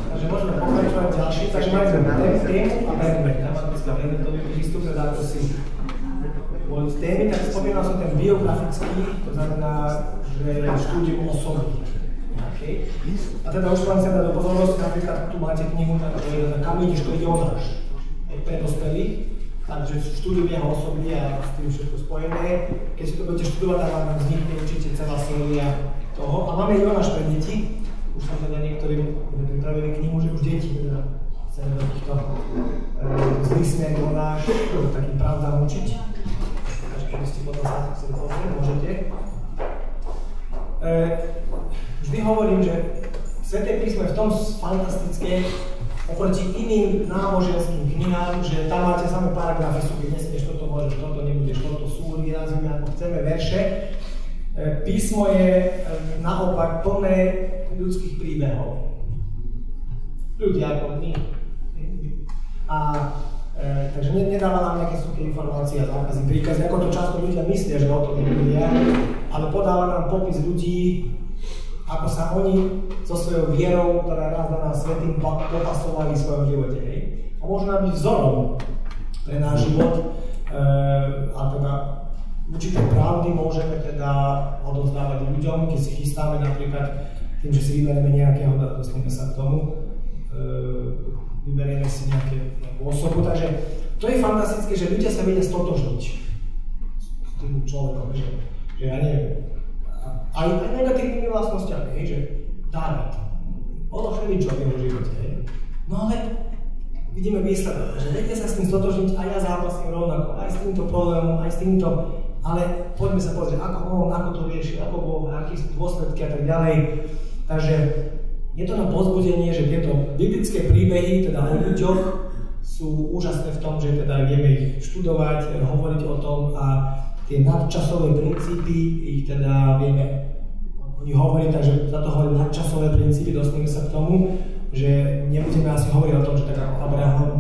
Takže môžeme pokračovať ďalší. Takže mali sme tému a predmet. Tematická predmetový prístup, teda ako si boli z témy, tak spomínal som ten biografický, to znamená, že štúdium osoby. Okay. A teda už vám chcem dať do pozornosti, napríklad tu máte knihu, takže Kam ideš, to ide o náš. Pre dospelých, takže štúdium jeho osoby a s tým všetko spojené. Keď si to budete študovať, tak vám vznikne určite celá séria toho. A máme Jonáš pre deti. Už som teda niektorým pripravili knihu, že už deti teda chceme do týchto zlých smier Jonáš, takým pravdám učiť. Takže keby ste potom sa chceli pozrieť, môžete. Vždy hovorím, že Sväté písmo je v tom fantastické oproti iným náboženským knihám, že tam máte samé paragrafy, sú, keď nesmieš, toto môžeš, toto nebudeš, toto sú výrazmi, ako chceme, verše. Písmo je naopak plné ľudských príbehov. Ľudia ako my. Takže nedáva nám nejaké suché informácie a zákazy, príkazy, ako to často ľudia myslia, že o tom nebudia, ale podáva nám popis ľudí, ako sa oni so svojou vierou, ktorá raz na nás svätým popasovali v svojom živote. Hej. A môžu nám byť vzorom pre náš život a teda určité pravdy môžeme teda odovzdávať ľuďom, keď si chystáme napríklad tým, že si vyberieme nejakého, dostaneme sa k tomu, vyberieme si nejakú osobu, takže to je fantastické, že ľudia sa vedia stotožniť s tým človekom, že ja neviem, aj negatívnymi vlastnosťami, hej, že Dávid, bolo všeličo v jeho živote, hej. No ale vidíme výsledok, že vedia sa s tým stotožniť a ja zápasím rovnako, aj s týmto problémom, aj s týmto, ale poďme sa pozrieť, ako on, ako to rieši, ako bol, aké sú dôsledky a tak ďalej. Takže je to na povzbudenie, že tieto biblické príbehy, teda o ľuďoch, sú úžasné v tom, že teda vieme ich študovať, hovoriť o tom a tie nadčasové princípy, ich teda vieme o nich hovoriť, takže za to hovorím nadčasové princípy, dostaneme sa k tomu, že nebudeme asi hovoriť o tom, že tak ako Abraham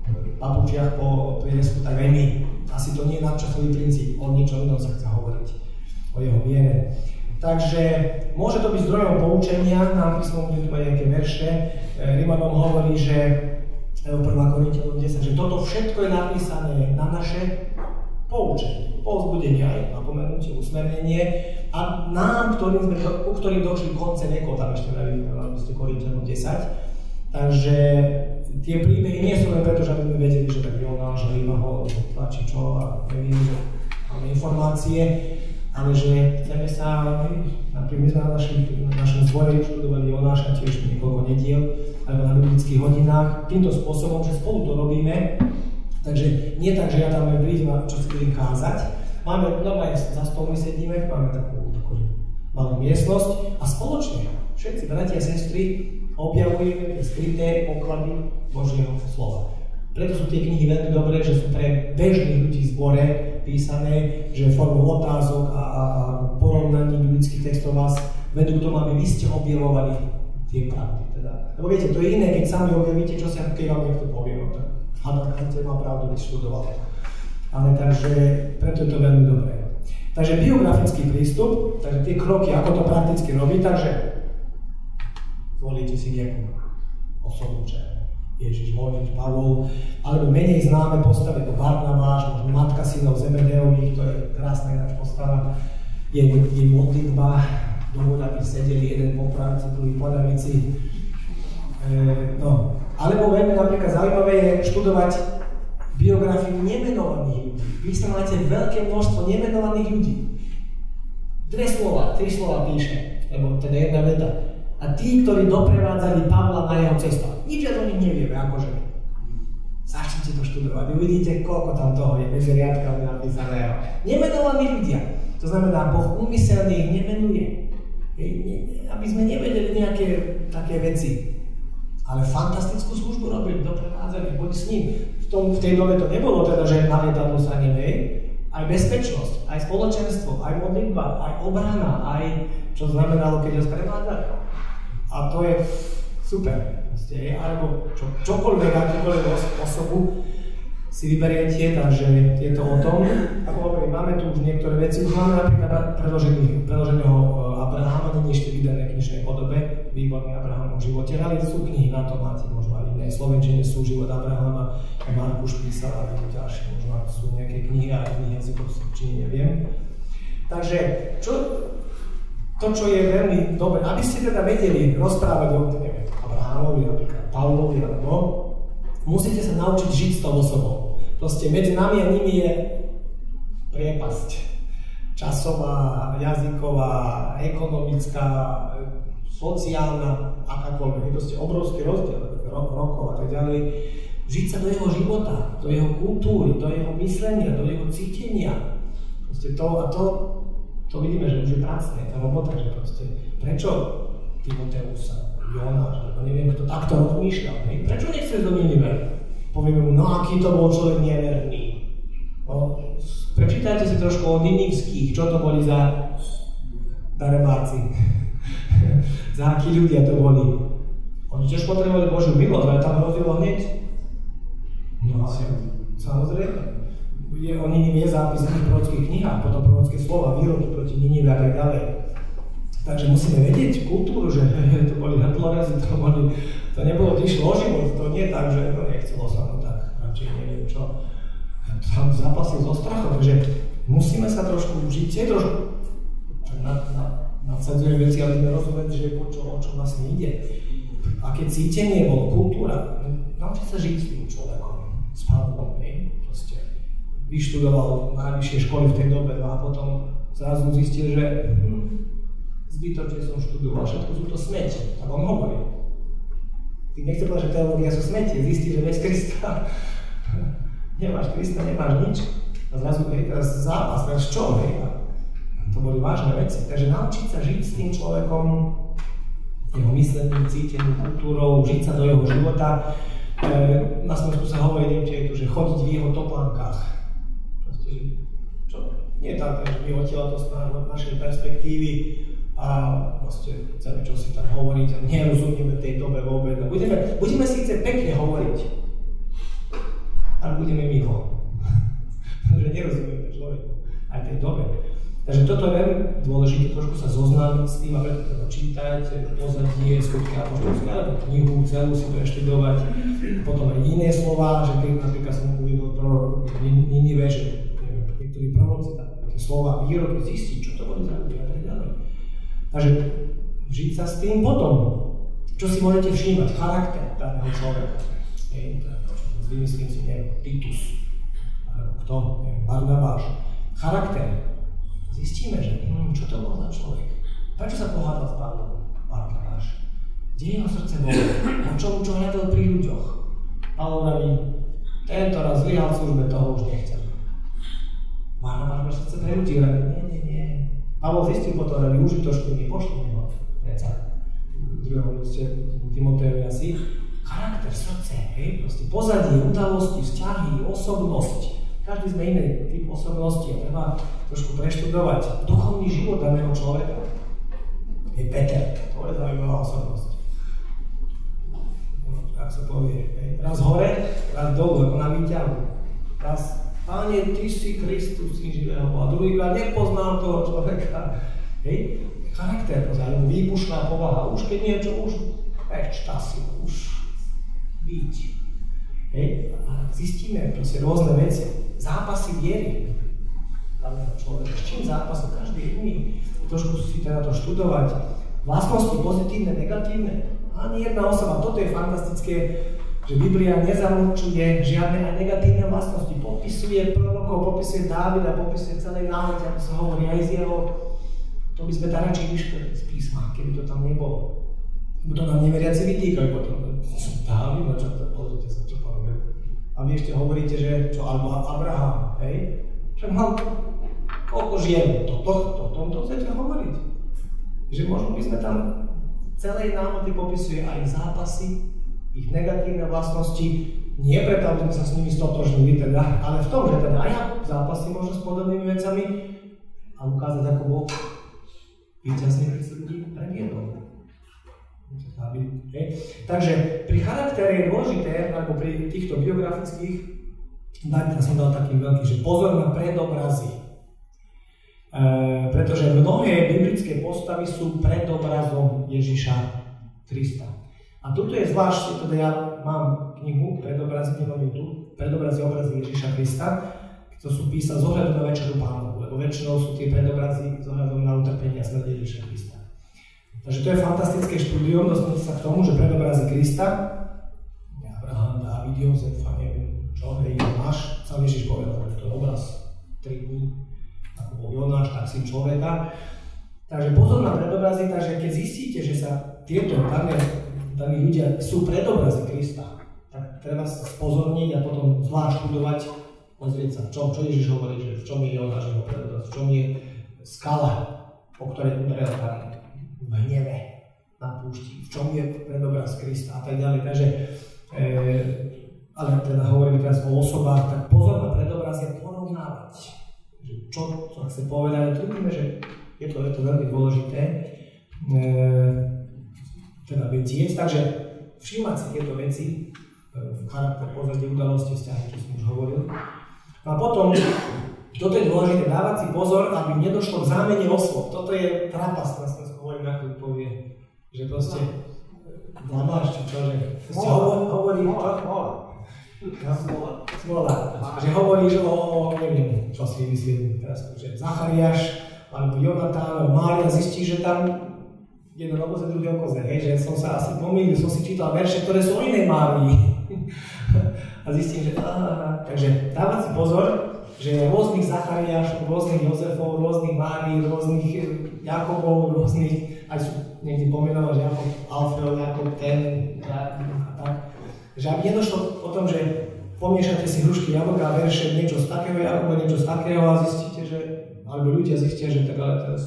v papučiach po prienesku, tak aj my. Asi to nie je nadčasový princíp, o ničom inom sa chce hovoriť, o jeho viere. Takže môže to byť zdrojom poučenia, nám písmo bude tu mať nejaké verše. Rimanom hovorí, že 1. Korinťanom 10, že toto všetko je napísané na naše poučenie, povzbudenie aj napomenutie, usmernenie a nám, ktorým došli konce vekov, tam ešte v Korinťanom 10. Takže tie príbehy nie sú len preto, že aby sme vedeli, že tak Jonáš, Ríma ho tlačí čo a neviem, že máme informácie, ale že chceme sa, napríklad my sme na našom zbore študovali Jonáša tiež niekoľko nediel, alebo na biblických hodinách, týmto spôsobom, že spolu to robíme. Takže nie tak, že ja tam prídem a čo si budem kázať. Máme, normálne za stolmi sedíme, máme takú malú miestnosť a spoločne všetci bratia a sestry objavujeme tie skryté poklady Božieho slova. Preto sú tie knihy veľmi dobré, že sú pre bežných ľudí v zbore písané, že formou otázok a porovnaní biblických textov vás vedú k tomu, aby vy ste objavovali tie pravdy. Teda. Lebo viete, to je iné, keď sami objavíte, čo sa keď vám niekto povie. Hadte má pravdu, keď študoval. Ale takže, preto je to veľmi dobré. Takže biografický prístup, takže tie kroky, ako to prakticky robiť, takže zvolíte si nejakú osobu, že Ježiš, Mojžiš, Pavol, alebo menej známe postavy ako Barnabáš, možno matka synov Zebedeových, to je krásna ináč postava, jej modlitba, dovod, aby sedeli jeden po pravici, druhý po ľavici. Alebo veľmi napríklad zaujímavé je študovať biografiu nemenovaných ľudí. Vy sa máte veľké množstvo nemenovaných ľudí. 3 slova píše, lebo teda jedna veta. A tí, ktorí doprevádzali Pavla na jeho cestách. Nič o nich nevieme, akože. Začnite to študovať. Uvidíte, koľko tam toho je, bez riadka napísaného. Nemenovaní ľudia. To znamená, Boh úmyselne ich nemenuje. Aby sme nevedeli nejaké také veci. Ale fantastickú službu robili, doprevádzali, boli s ním. V tej dobe to nebolo teda, že na lietadlu sa nevie. Aj bezpečnosť, aj spoločenstvo, aj modlitba, aj obrana, aj čo znamenalo, keď ho sprevádzali. A to je super. Alebo čokoľvek, akúkoľvek osobu si vyberiete, takže je to o tom. Ako hovorím, máme tu už niektoré veci. Už máme napríklad predloženého Abrahama, nie ešte vydané v knižnej podobe. výborný Abrahamov život. Ale sú knihy na to, máte možno aj iné. Slovenčine sú život Abrahama, Markuš písal a ďalšie, možno sú nejaké knihy a iných jazykov či neviem. Takže to, čo je veľmi dobré, aby ste teda vedeli rozprávať o Abrahamovi, napríklad Pavlovi, alebo musíte sa naučiť žiť s tou osobou. Proste medzi nami a nimi je priepasť. Časová, jazyková, ekonomická, sociálna, akákoľvek. Je proste obrovský rozdiel rokov a tak ďalej. Žiť sa do jeho života, do jeho kultúry, do jeho myslenia, do jeho cítenia. Proste to vidíme, že už je pracné, tá robota, že proste prečo Timoteus a Jonáš, alebo neviem, kto takto rozmýšľal, prečo nechce do Ninive? Povieme mu, no aký to bol človek neverný. No, prečítajte si trošku o ninivských, čo to boli za darebáci, za akí ľudia to boli. Oni tiež potrebovali Božiu milosť, ale tam hrozilo hneď. No samozrejme. O Ninive je zápis v prorockých knihách, potom prorocké slova, výroky proti Ninive a tak ďalej. Takže musíme vedieť kultúru, že to boli hrdlorazy, to nebolo, išlo o život, to nie je tak, že nechcelo sa, no tak, radšej neviem čo. Tam zápasil so strachom, takže musíme sa trošku učiť, trošku nadsadzujeme veci, ale sme rozumeli, že o čo vlastne ide. Aké cítenie bolo, kultúra, naučiť sa žiť s tým človekom, s Pavlom, proste. Vyštudoval najvyššie školy v tej dobe a potom zrazu zistil, že zbytočne som študoval, všetko sú to smete, tak on hovorí. Ty nechce povedať, že teológia sú smete, zistí, že bez Krista nemáš Krista, nemáš nič. A zrazu, teraz zápas, teraz čo, to boli vážne veci. Takže naučiť sa žiť s tým človekom, jeho myslením, cítením, kultúrou, žiť sa do jeho života. Na Slovensku sa hovorí, že chodiť v jeho toplánkach. Proste, čo? Nie je tak, že my odtiaľ to z našej perspektívy a proste chceme čo si tam hovoriť a nerozumieme tej dobe vôbec. Budeme síce pekne hovoriť, ale budeme mimo. Pretože nerozumieme človeku aj tej dobe. Takže toto je veľmi dôležité, trošku sa zoznámiť s tým a preto treba čítať, pozadie, skutky apoštolské, alebo knihu celú si preštudovať. Potom aj iné slova, že keď napríklad som uvedol pro Ninive, že niektorí proroci tie slova, výroky zistiť, čo to boli za ľudia a tak ďalej. Takže žiť sa s tým potom, čo si môžete všímať, charakter daného človeka. Vymyslím si, Titus, alebo kto, Barnabáš. Charakter. Zistíme, že čo to bol za človek. Prečo sa pohádal s Pavlom Barnabáš? Kde jeho srdce bolo? O čo hľadal pri ľuďoch? Pavol vraví, tento raz zlyhal v službe, toho už nechcem. Barnabáš má srdce pre ľudí, vraví, nie. Pavol zistil potom, vraví, užitočný, pošli ho. V druhom liste Timotejovi asi. Charakter, srdce, proste pozadie, udalosti, vzťahy, osobnosť. Každý sme iný typ osobnosti a treba trošku preštudovať duchovný život daného človeka. Je Peter, to je zaujímavá osobnosť. Tak sa povie, raz hore, raz dolu, ako na výťahu. Raz, Pane, Ty si Kristus, Syn živého Boha. A druhýkrát nepoznám toho človeka. Charakter, alebo výbušná povaha. Už keď niečo, už si, už byť. A zistíme proste rôzne veci. Zápasy viery daného človeka. S čím zápasu? Každý iný. Trošku si teda to študovať. Vlastnosti pozitívne, negatívne. Ani jedna osoba. Toto je fantastické, že Biblia nezamlčuje žiadne aj negatívne vlastnosti. Popisuje prorokov, popisuje Dávida, popisuje celej náhode, ako sa hovorí aj z jeho. To by sme tam radšej vyškrtli z písma, keby to tam nebolo. To nám neveriaci vytýkajú potom. Dávid, čo to pozrite sa, čo poviem. A vy ešte hovoríte, že čo, alebo Abraham, Však mal koľko žien, tomto chcete hovoriť. Že možno by sme tam celej náhody popisuje aj zápasy, ich negatívne vlastnosti, nie preto, aby sme sa s nimi stotožnili, teda, ale v tom, že teda aj ja zápasy možno s podobnými vecami a ukázať, ako Boh víťazne ľudí previedol. Takže pri charaktere je dôležité, ako pri týchto biografických, som dal taký veľký, že pozor na predobrazy. Pretože mnohé biblické postavy sú predobrazom Ježiša Krista. A tuto je zvlášť, teda ja mám knihu Predobrazy, nemám ju tu, Predobrazy obrazy Ježiša Krista, to sú písané z ohľadu na Večeru Pánovu, lebo väčšinou sú tie predobrazy z ohľadom na utrpenie a smrť Ježiša Krista. Takže to je fantastické štúdium, dostanete sa k tomu, že predobrazy Krista, Abraham, Dávid, Jozef a neviem čo, Jonáš, sám Ježiš povedal, že to je obraz 3 dní, ako bol Jonáš, tak syn človeka. Takže pozor na predobrazy, takže keď zistíte, že sa tieto daní ľudia sú predobrazy Krista, tak treba sa spozorniť a potom zvlášť študovať, pozrieť sa, čo Ježiš hovorí, že v čom je Jonáš jeho predobraz, v čom je skala, po ktorej udrel tam v hneve na púšti, v čom je predobraz Krista a tak ďalej. Takže, ale teda hovoríme teraz o osobách, tak pozor na predobraz je porovnávať. Čo chce povedať, ale vidíme, že je to veľmi dôležité teda vedieť, takže všímať si tieto veci, charakter, pozadie, udalosti, vzťahy, čo som už hovoril. A potom, toto je dôležité, dávať si pozor, aby nedošlo k zámene osôb. Toto je trapas, na Slovensku hovorím, ako povie, že proste blamáš, či čo, že proste hovorí, Smola. Že hovoríš o, neviem, čo si myslím teraz, že Zachariáš, alebo Jonatán, alebo Mária, zistíš, že tam jeden okoze, druhý okoze, hej, že som sa asi pomýlil, som si čítal verše, ktoré sú o inej Márii. A zistím, že takže dávať si pozor, že rôznych Zachariášov, rôznych Jozefov, rôznych Márií, rôznych Jakobov, rôznych, aj sú niekde pomenované, že Jakob Alfeo, Jakob ten, a tak. Že aby nedošlo o tom, že pomiešate si hrušky, jablka a verše, niečo z takého Jakoba, niečo z takého a zistíte, že, alebo ľudia zistia, že tak ale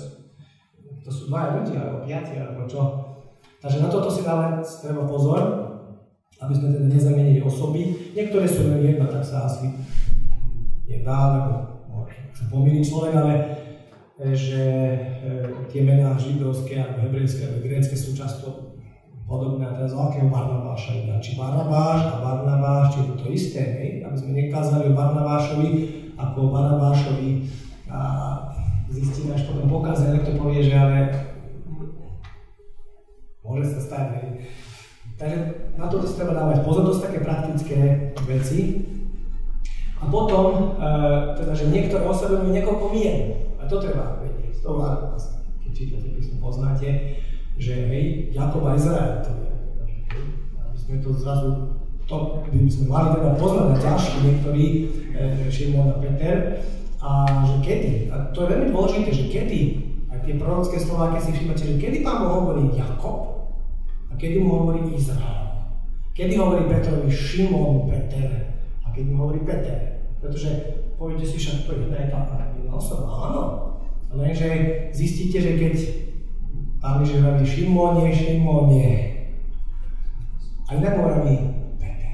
to sú dvaja ľudia, alebo 5, alebo čo. Takže na toto si dávať treba pozor, aby sme teda nezamenili osoby. Niektoré sú len jedna, tak sa asi nedá, lebo sa pomýli človek, ale že tie mená židovské, alebo hebrejské, alebo grécke sú často podobné. A teraz o akého Barnabáša ide? Či Barnabáš a Barnabáš, či je to isté, hej? Aby sme nekázali o Barnabášovi ako o Barnabášovi a zistíme až potom pokáze, niekto povie, že ale môže sa stať, hej? Takže na toto si treba dávať pozor, to sú také praktické veci. A potom, teda, že niektoré osoby majú niekoľko mien. A to treba vedieť. To keď čítate písmo, poznáte, že hej, Jakob a Izrael to je. Aby sme to zrazu, to by sme mali teda poznať na ťažší niektorí, Šimon a Peter. A že kedy, a to je veľmi dôležité, že kedy, aj tie prorocké slová, keď si všímate, že kedy Pán Boh hovorí Jakob, a kedy mu hovorí Izrael. Kedy hovorí Petrovi Šimon, Peter, a kedy mu hovorí Peter. Pretože poviete si, však to je jedna osoba, áno. Lenže zistíte, že keď Pán Ježiš hovorí Šimone, a inak hovorí Peter.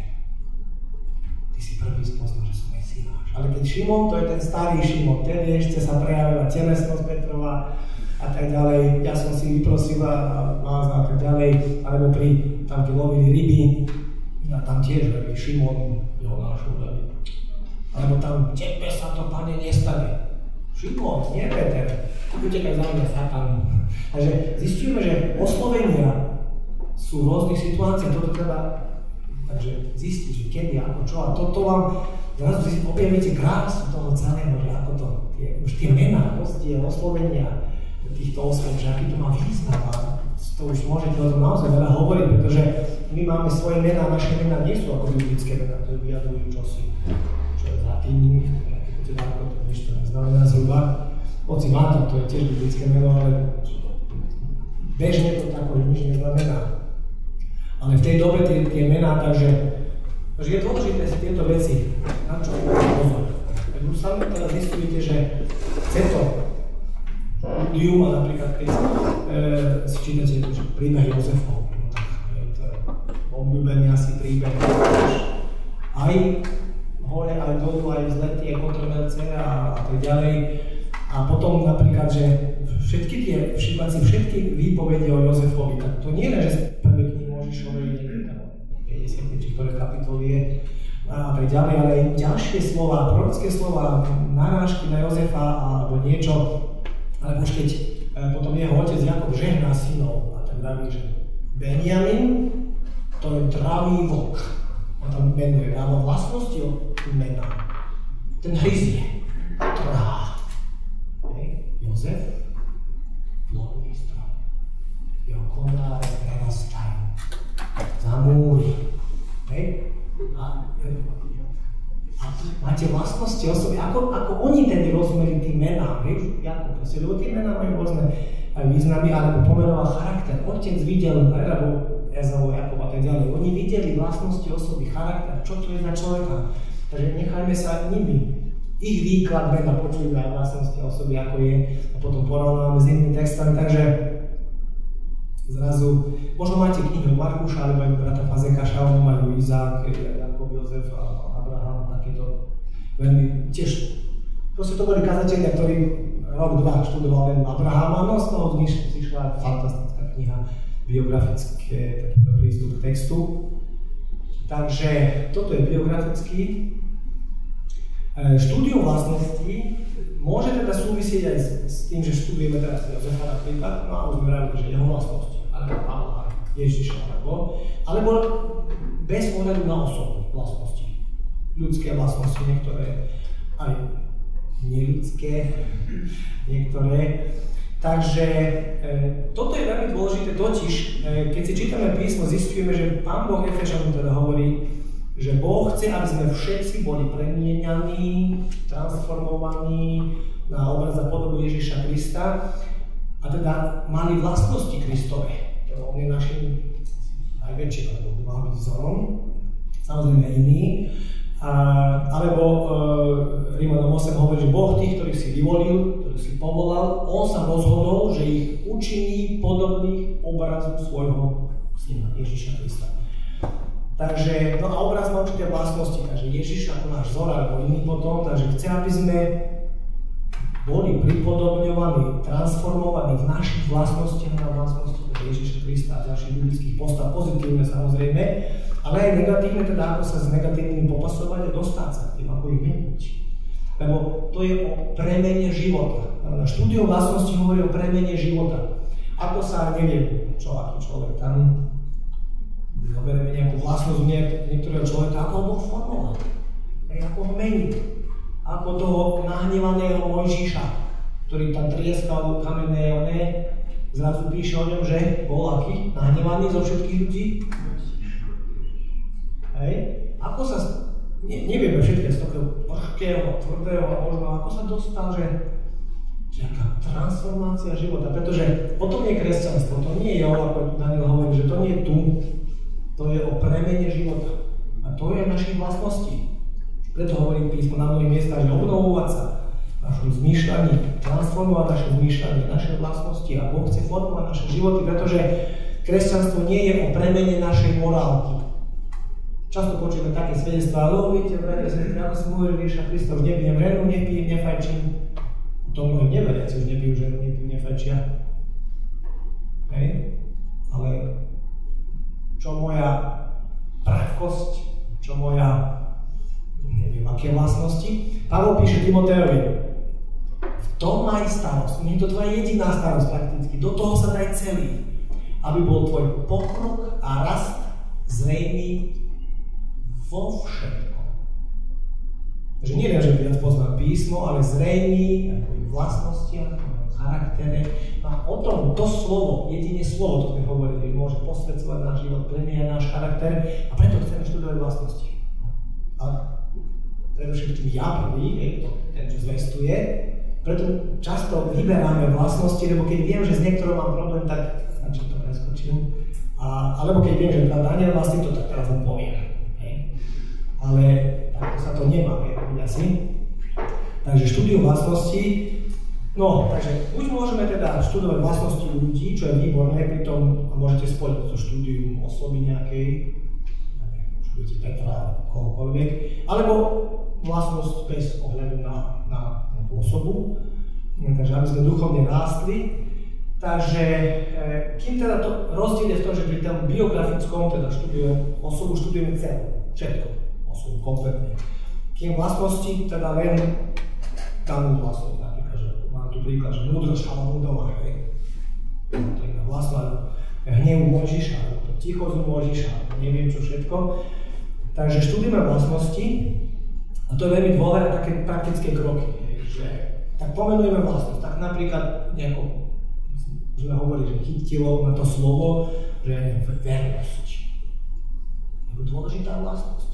Ty si prvý spoznal, že som Mesiáš. Ale keď Šimon, to je ten starý Šimon, ten ešte sa prejavila telesnosť Petrova, a tak ďalej, ja som si vyprosil a vás a tak ďalej, alebo tam, keď lovili ryby, a tam tiež robí Šimon, Jonášu robí. Alebo tam, tebe sa to, Pane, nestane. Šimon, nie Peter, utekaj za mňa, Satan. Takže zistíme, že oslovenia sú v rôznych situáciách, toto treba takže zistiť, že kedy, ako čo, a toto vám zrazu objavíte krásu toho celého, že ako to, už tie mená, tie oslovenia, týchto osôb, že aký to má význam a to už môžete o tom naozaj veľa hovoriť, pretože my máme svoje mená, naše mená nie sú ako biblické mená, ktoré vyjadrujú čosi, čo je za tým, teda ako to nič to neznamená zhruba. Hoci Mátor, to je tiež biblické meno, ale bežne to tako, že nič neznamená. Ale v tej dobe tie mená, takže je dôležité si tieto veci, na čo pozor. Už sami teraz zistujete, že chce to Juma napríklad, keď si čítate príbeh Jozefov, no tak to je obľúbený asi príbeh. Aj hore, aj dolu, aj vzlety, aj kontroverze a tak ďalej. A potom napríklad, že všímať si všetky výpovede o Jozefovi, tak to nie je, že z prvej knihy Mojžišovej 50, či ktoré kapitoly je a tak ďalej, ale aj ďalšie slova, prorocké slova, narážky na Jozefa alebo niečo. Ale už keď potom jeho otec Jakob žehná synov a tak dáví, že Benjamin, to je dravý vlk. On tam menuje, dáva vlastnosti od mena. Ten hryzie. Trhá. Jozef, plodný strom. Jeho konáre prerastajú. Zamúri. A máte vlastnosti osoby, ako oni tedy rozumeli tým menám, Jakub, lebo tie mená majú rôzne významy, alebo pomenoval charakter. Otec videl, alebo Ezau, Jakub a tak ďalej. Oni videli vlastnosti osoby, charakter, čo to je za človeka. Takže nechajme sa nimi. Ich výklad mena počujú aj vlastnosti osoby, ako je, a potom porovnávame s inými textami, takže zrazu, možno máte knihu Markuša, alebo aj brata Fazekáša, oni majú Izák, Jakub, Jozef a Abraham, takéto veľmi tiež. Proste to boli kazatelia, ktorí rok, dva študoval len Abrahama, no z toho zišla fantastická kniha, biografické, takýto prístup k textu. Takže toto je biografický. Štúdium vlastností môže teda súvisieť aj s tým, že študujeme teraz Jozefa napríklad, no a už sme radi, že jeho vlastnosti, alebo Pavla, Ježiša, alebo bez ohľadu na osobu vlastnosti. Ľudské vlastnosti, niektoré aj neľudské, niektoré. Takže toto je veľmi dôležité, totiž keď si čítame písmo, zistujeme, že Pán Boh Efešanom teda hovorí, že Boh chce, aby sme všetci boli premieňaní, transformovaní na obraz a podobu Ježiša Krista a teda mali vlastnosti Kristove. On je našim najväčším, alebo mal byť vzorom, samozrejme iný. Alebo Rímanom 8 hovorí, že Boh tých, ktorých si vyvolil, ktorých si povolal, on sa rozhodol, že ich učiní podobných obrazu svojho syna Ježiša Krista. Takže, no a obraz má určité vlastnosti, takže Ježiš ako náš vzor, alebo iný potom, takže chce, aby sme boli pripodobňovaní, transformovaní v našich vlastnostiach na vlastnosti Ježiša Krista a ďalších biblických postav, pozitívne samozrejme, ale aj negatívne, teda ako sa s negatívnym popasovať a dostať sa tým, ako ich meniť. Lebo to je o premene života. Štúdium vlastnosti hovorí o premene života. Ako sa, neviem, aký človek tam zoberieme nejakú vlastnosť niektorého človeka, ako ho Boh formoval, ako ho mení, ako toho nahnevaného Mojžiša, ktorý tam trieskal kamenné, zrazu píše o ňom, že bol aký? Nahnevaný zo všetkých ľudí. Ako sa, nevieme všetké z toho prchkého, tvrdého a možno, ako sa dostal, že aká transformácia života, pretože o tom je kresťanstvo, to nie je ako Daniel hovorí, že to nie je tu, to je o premene života. A to je našich vlastností. Preto hovorí písmo na mnohých miestach, že obnovovať sa v našom zmýšľaní, transformovať naše zmýšľanie, naše vlastnosti a Boh chce formovať naše životy, pretože kresťanstvo nie je o premene našej morálky. Často počujeme také svedectvá, ale viete, ako som hovoril, Ježiša Krista, už nepijem ženu, nepijem, nefajčím. To mnohí neveriaci už nepijú ženu, nepijú, nefajčia. Ale čo moja pravkosť, čo moja, neviem, aké vlastnosti. Pavol píše Timotejovi, v tom maj starosť, nie je to tvoja jediná starosť prakticky, do toho sa daj celý, aby bol tvoj pokrok a rast zrejmý vo všetkom. Takže nie len, že viac poznám písmo, ale zrejmý ako v vlastnostiach, charaktere. A o tom to slovo, jedine slovo, to sme hovorili, môže posvedcovať náš život, premieňať náš charakter a preto chceme študovať vlastnosti. A predovšetkým ja prvý, ten, čo zvestuje, preto často vyberáme vlastnosti, lebo keď viem, že s niektorou mám problém, tak stačí to preskočím. Alebo keď viem, že Daniel vlastní to, tak teraz mu poviem. Ale takto sa to nemá, vieme asi. Takže štúdium vlastností. No, takže buď môžeme teda študovať vlastnosti ľudí, čo je výborné, pritom môžete spojiť so štúdium osoby nejakej, študujete Petra, kohokoľvek, alebo vlastnosť bez ohľadu na osobu, takže aby sme duchovne rástli. Takže kým teda to rozdiel je v tom, že pri tom biografickom teda osobu študujeme celú, všetko, osobu kompletne. Kým vlastnosti teda len danú vlastnosť, napríklad, že mám tu príklad, že múdrosť Šalamúnova, to je vlastná, hnevu Mojžiša, alebo to tichozu Mojžiša, alebo neviem čo všetko. Takže študujeme vlastnosti a to je veľmi dôležité také praktické kroky, že tak pomenujeme vlastnosť. Tak napríklad nejako, sme hovorili, že chytilo na to slovo, že je vernosť. Je dôležitá vlastnosť.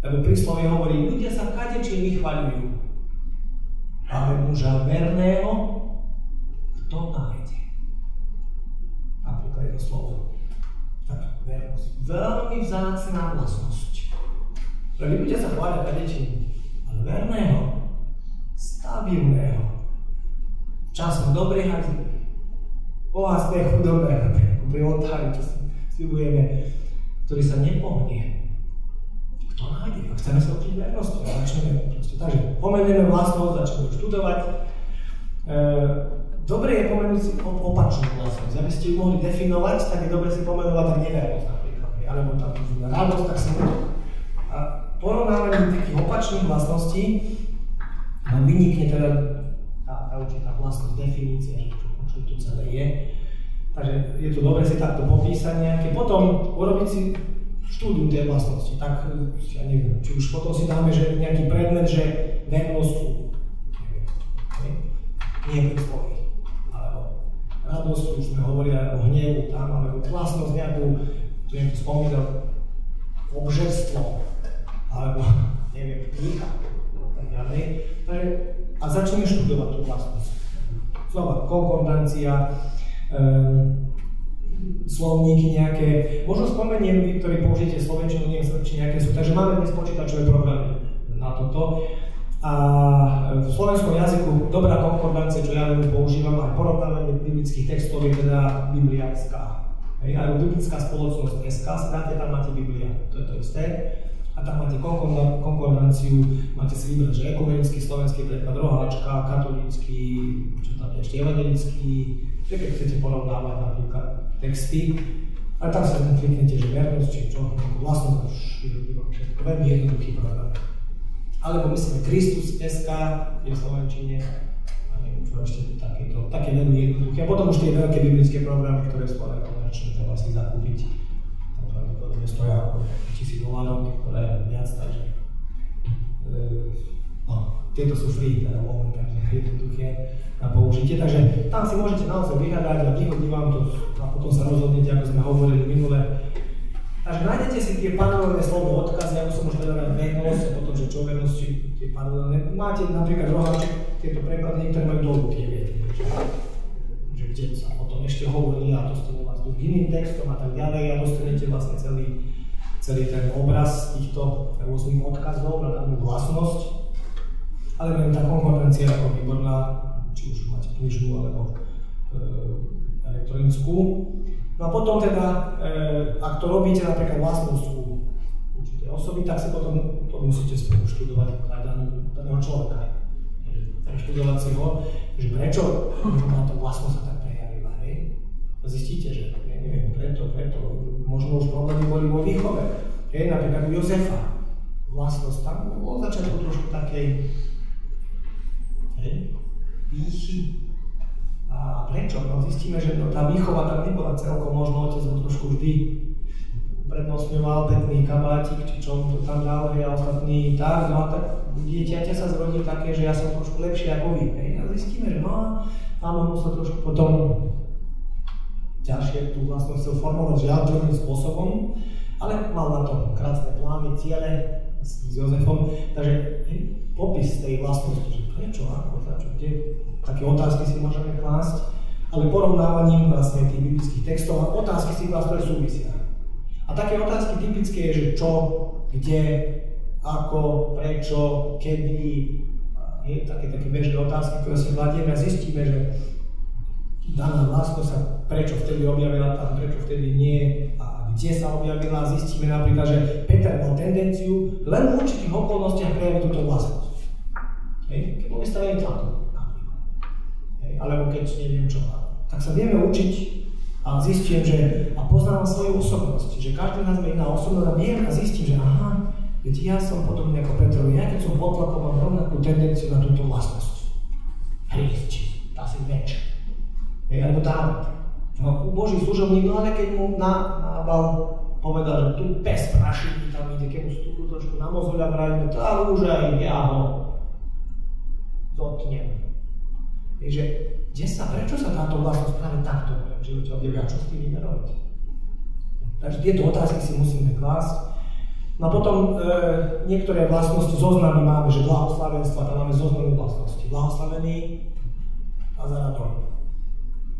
Lebo príslovie hovorí, ľudia sa kadečím vychvaľujú. Ale muža verného, kto nájde? Napríklad je to slovo. Tak vernosť. Veľmi vzácna vlastnosť. Lebo ľudia sa chvália kadečím. Ale verného, stabilného, časom dobrých a zlých. Bohatstve chudobného, pri oltári, čo si sľubujeme, ktorý sa nepohnie. Kto nájde? Ak chceme sa učiť vernosti, začneme proste. Takže pomenieme vlastnosť, začneme študovať. Dobre je pomenúť si opačnú vlastnosť. Aby ste ju mohli definovať, tak je dobre si pomenovať tak nevernosť napríklad. Alebo tam radosť, tak smutok. A porovnávaním takých opačných vlastností nám vynikne teda tá určitá vlastnosť, definícia, čo tu celé je. Takže je to dobre si takto popísať nejaké. Potom urobiť si štúdium tej vlastnosti. Tak, ja neviem, či už potom si dáme, že nejaký predmet, že vernosť, nie prísloví. Alebo radosť, už sme hovorili o hnevu tam, alebo vlastnosť nejakú, čo som spomínal, obžerstvo, alebo neviem, pýcha, a tak ďalej. Takže, a začneme študovať tú vlastnosť. Znova, konkordancia, slovníky nejaké, možno spomeniem vy, ktorí použijete slovenčinu, neviem, či nejaké sú, takže máme dnes počítačové programy na toto. A v slovenskom jazyku dobrá konkordancia, čo ja veľmi používam, aj porovnávanie biblických textov je teda bibliacká. Alebo biblická spoločnosť SK, dáte, tam máte Biblia, to je to isté. A tam máte konkordanciu, máte si vybrať, že ekumenický slovenský preklad, roháčka, katolícky, čo tam je ešte evangelický, keď chcete porovnávať napríklad texty, a tam sa kliknete, že vernosť, či čo, vlastnosť, všetko, veľmi jednoduchý program. Alebo myslíme Kristus SK, je v slovenčine, a neviem čo ešte také veľmi jednoduché. A potom už tie veľké biblické programy, ktoré sú ale komerčné, treba si zakúpiť. Pravdepodobne stoja $1000, ktoré viac, takže tieto sú free, teda voľné, takže jednoduché na použitie. Takže tam si môžete naozaj vyhľadať a vyhodí vám to a potom sa rozhodnete, ako sme hovorili minule. Takže nájdete si tie paralelné slovné odkazy, ako som už povedal, vernosť a potom, že čo vernosť, tie paralelné. Máte napríklad roháček, tieto preklady, niektoré majú dolu tie, viete, že kde sa potom ešte hovorí a dostane vás k iným textom a tak ďalej a dostanete vlastne celý ten obraz týchto rôznych odkazov na danú vlastnosť. Ale len tá konkordancia je ako výborná, či už máte knižnú alebo elektronickú. No a potom teda, ak to robíte napríklad vlastnosť u určitej osoby, tak si potom to musíte spolu študovať aj daného človeka. Študovať si ho, že prečo má to vlastnosť sa tak prejavila, hej? A zistíte, že neviem, preto, možno už problémy boli vo výchove. Hej, napríklad u Jozefa. Vlastnosť tam bolo od začiatku trošku takej výchy. A prečo? No zistíme, že tá výchova tam nebola celkom, možno otec ho trošku vždy prednostňoval, pekný kabátik, či čo to tam dal, a ostatní tak, no a tak dieťaťa sa zrodí také, že ja som trošku lepší ako vy. A zistíme, že no, máme musel trošku potom ťažšie tú vlastnosť chcel formovať žiadnym spôsobom, ale mal na to krásne plány, ciele s Jozefom, takže popis tej vlastnosti, že prečo, ako, kde, také otázky si môžeme klásť, ale porovnávaním vlastne tých biblických textov a otázky si vás, ktoré súvisia. A také otázky typické je, že čo, kde, ako, prečo, kedy, také bežné otázky, ktoré si kladieme a zistíme, že daná vlastnosť sa prečo vtedy objavila tam, prečo vtedy nie a kde sa objavila. Zistíme napríklad, že Peter mal tendenciu len v určitých okolnostiach prejaviť túto vlastnosť. Keď bol vystavený tlaku, alebo keď neviem čo. Tak sa vieme učiť a zistím, že a poznávam svoju osobnosť, že každý nás má iná osobnosť a viem a zistím, že aha, veď ja som podobný ako Petrovi, ja keď som pod tlakom mám rovnakú tendenciu na túto vlastnosť. Hriechť, tá si väčšia. Alebo Dávid. Boží služobník, no ale keď mu Nábal povedal, že tu pes prašivý tam ide, keď mu vstúpil trošku na mozuľa, vrajme, to ale už aj ja ho zotnem. Takže prečo sa táto vlastnosť práve takto v živote objavia? Čo s tým ideme robiť? Takže tieto otázky si musíme klásť. No a potom niektoré vlastnosti zoznamy máme, že blahoslavenstva, tam máme zoznamy vlastnosti. Blahoslavený a zaradový.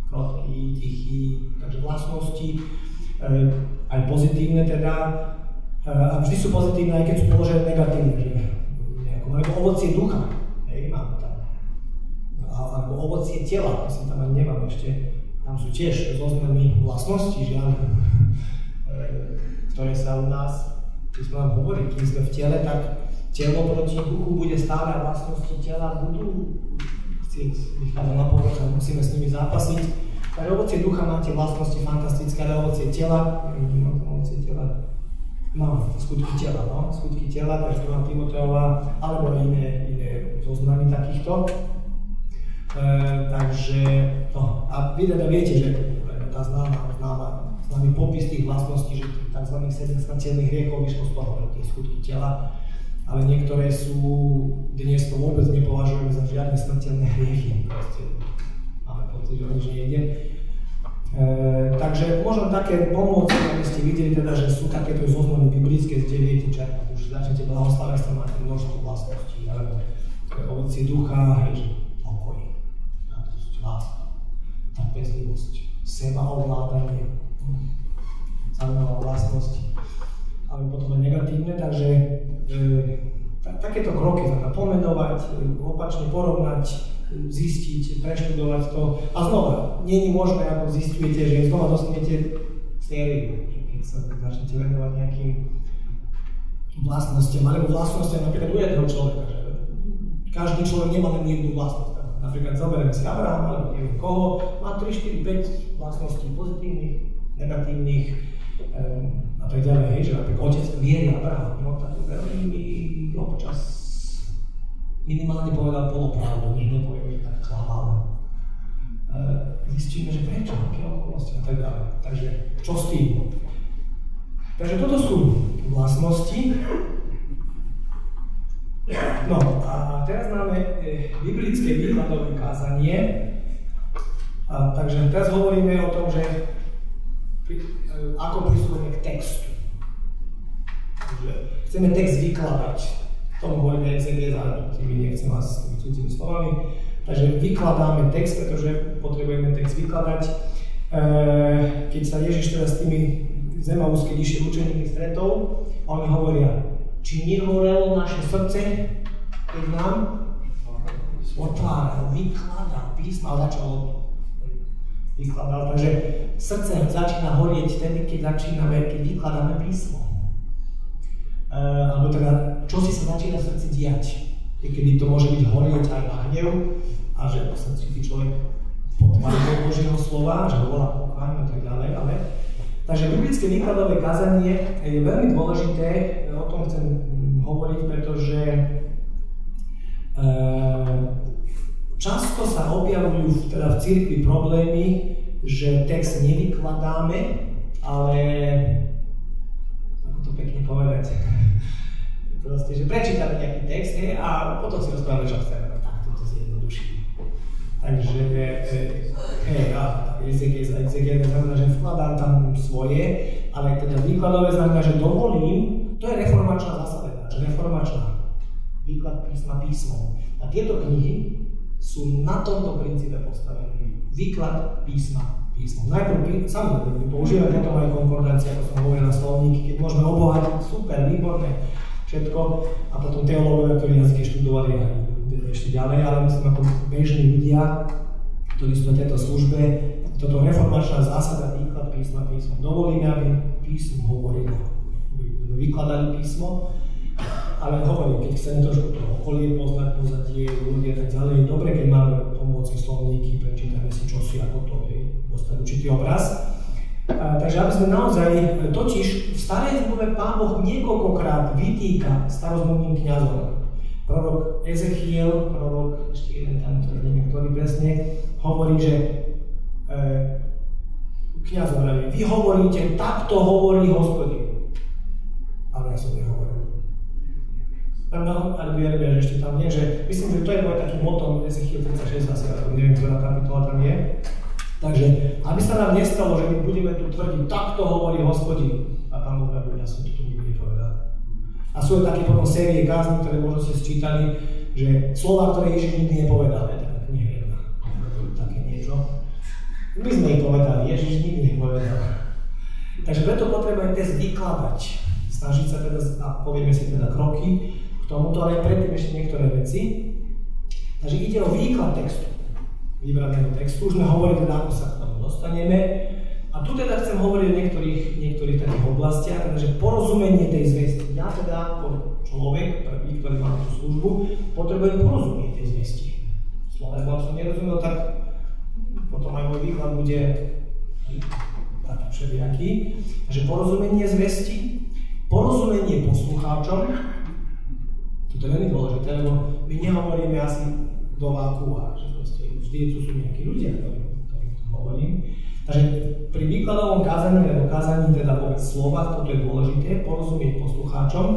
Krotký, tichý, takže vlastnosti, aj pozitívne teda, a vždy sú pozitívne, aj keď sú položené negatívne, že alebo ovocie ducha, máme tam. Alebo ovocie tela, myslím, tam ani nemám ešte, tam sú tiež zoznamy vlastností, žiaľ, ktoré sa u nás, keď sme vám hovorili, keď sme v tele, tak telo proti duchu bude stále a vlastnosti tela budú chcieť vychádzať na povrch a musíme s nimi zápasiť. Takže ovocie ducha máte vlastnosti fantastické, ale ovocie tela, skutky tela, skutky tela, takže to mám Timoteová, alebo iné zoznamy takýchto. Takže, no, a vy teda viete, že tá známy popis tých vlastností, že tzv. 7 smrteľných hriechov vyšlo z toho, že tie skutky tela, ale niektoré sú, dnes to vôbec nepovažujeme za žiadne smrteľné hriechy, proste máme pocit, že o nič nejde. Takže možno také pomôcky, aby ste videli teda, že sú takéto zoznamy biblické, kde viete čerpať, už začnete blahoslavenstvo, máte množstvo vlastností, alebo ovocie ducha, pokoj, radosť, láska, trpezlivosť, sebaovládanie, zaujímavé vlastnosti, ale potom aj negatívne, takže takéto kroky znamená pomenovať, opačne porovnať, zistiť, preštudovať to a znova, nie je možné, ako zistujete, že znova dostanete sériu, že keď sa začnete venovať nejakým vlastnostiam, alebo vlastnostiam napríklad u jedného človeka, že každý človek nemá len jednu vlastnosť. Napríklad zoberieme si Abraham, alebo neviem koho, má 3, 4, 5 vlastností pozitívnych, negatívnych a tak ďalej, že napríklad otec viery Abraham, no tak veľmi občas minimálne povedal polopravdu, nepoviem, že tak klamal. Zistíme, že prečo, aké okolnosti a tak ďalej. Takže čo s tým? Takže toto sú vlastnosti. No a teraz máme biblické výkladové kázanie. Takže teraz hovoríme o tom, že ako pristupujeme k textu. Takže chceme text vykladať. Tomu hovoríme exegéza, tými nechcem vás cudzými slovami. Takže vykladáme text, pretože potrebujeme text vykladať. Keď sa Ježiš teda s tými Emaúske išli učeníkmi stretol, oni hovoria, či nehorelo naše srdce, keď nám otváral, vykladal písma a začal vykladať. Takže srdce začína horieť vtedy, keď vykladáme písmo. Alebo teda, čo si sa začína v srdci diať. Kedy to môže byť horieť aj na hnev a že sa cíti človek pod tvarou Božieho slova, že ho volá pokáň a tak ďalej, ale takže biblické výkladové kázanie je veľmi dôležité, o tom chcem hovoriť, pretože často sa objavujú teda v cirkvi problémy, že text nevykladáme, ale ako to pekne povedať, proste, že prečítame nejaký text a potom si rozprávame, čo chceme, tak to zjednodušíme. Takže exegéza znamená, že vkladám tam svoje, ale teda výkladové znamená, že dovolím, to je reformačná zásada, reformačná výklad písma písmom. A tieto knihy sú na tomto princípe postavené. Výklad písma písmom. Najprv samozrejme používame potom aj konkordancia, ako som hovoril na slovníky, keď môžeme obohatiť, super, výborné, všetko, a potom teológovia, ktorí jazyky študovali aj ešte ďalej, ale myslím ako bežní ľudia, ktorí sú na tejto službe, toto reformačná zásada výklad písma písmom. Dovolíme, aby písmo hovorilo. Vykladali písmo, ale hovorím, keď chceme trošku to okolie poznať, pozadie, ľudia tak ďalej, je dobre, keď máme pomôcne slovníky, prečítame si čosi, ako to dostať určitý obraz. Takže aby sme naozaj, totiž v starej zmluve Pán Boh niekoľkokrát vytýka starozmluvným kňazom. Prorok Ezechiel, ešte jeden tam, neviem, ktorý presne, hovorí, že kňaz hovorí, vy hovoríte, takto hovorí Hospodin. Ale ja som nehovoril. Ale viem, že ešte tam nie, že myslím, že to je môj taký motom Ezechiel 36, asi neviem, ktorá kapitola tam je. Takže, aby sa nám nestalo, že my budeme tu tvrdiť, takto hovorí Hospodin. A Pán Boh hovorí, ja som to tu nikdy nepovedal. A sú také potom série kázni, ktoré možno ste sčítali, že slova, ktoré Ježiš nikdy nepovedal. Je taká kniha jedna. Také niečo. My sme ich povedali, Ježiš nikdy nepovedal. Takže preto potrebujeme test vykladať. Snažiť sa teda, a povieme si teda kroky k tomuto, ale predtým ešte niektoré veci. Takže ide o výklad textu. Vybraného textu. Už sme hovorili teda, ako sa k tomu dostaneme. A tu teda chcem hovoriť o niektorých takých oblastiach, teda, že porozumenie tej zvesti. Ja teda, ako človek, prvý, ktorý má tú službu, potrebujem porozumieť tej zvesti. Slovenskom som nerozumel, tak potom aj môj výklad bude taký všelijaký. Takže porozumenie zvesti, porozumenie poslucháčom, to je veľmi dôležité, lebo my nehovoríme asi do vákua, že proste vždy tu sú nejakí ľudia, ktorí hovorím. Takže pri výkladovom kázaní alebo kázaní teda vôbec slova, toto je dôležité, porozumieť poslucháčom,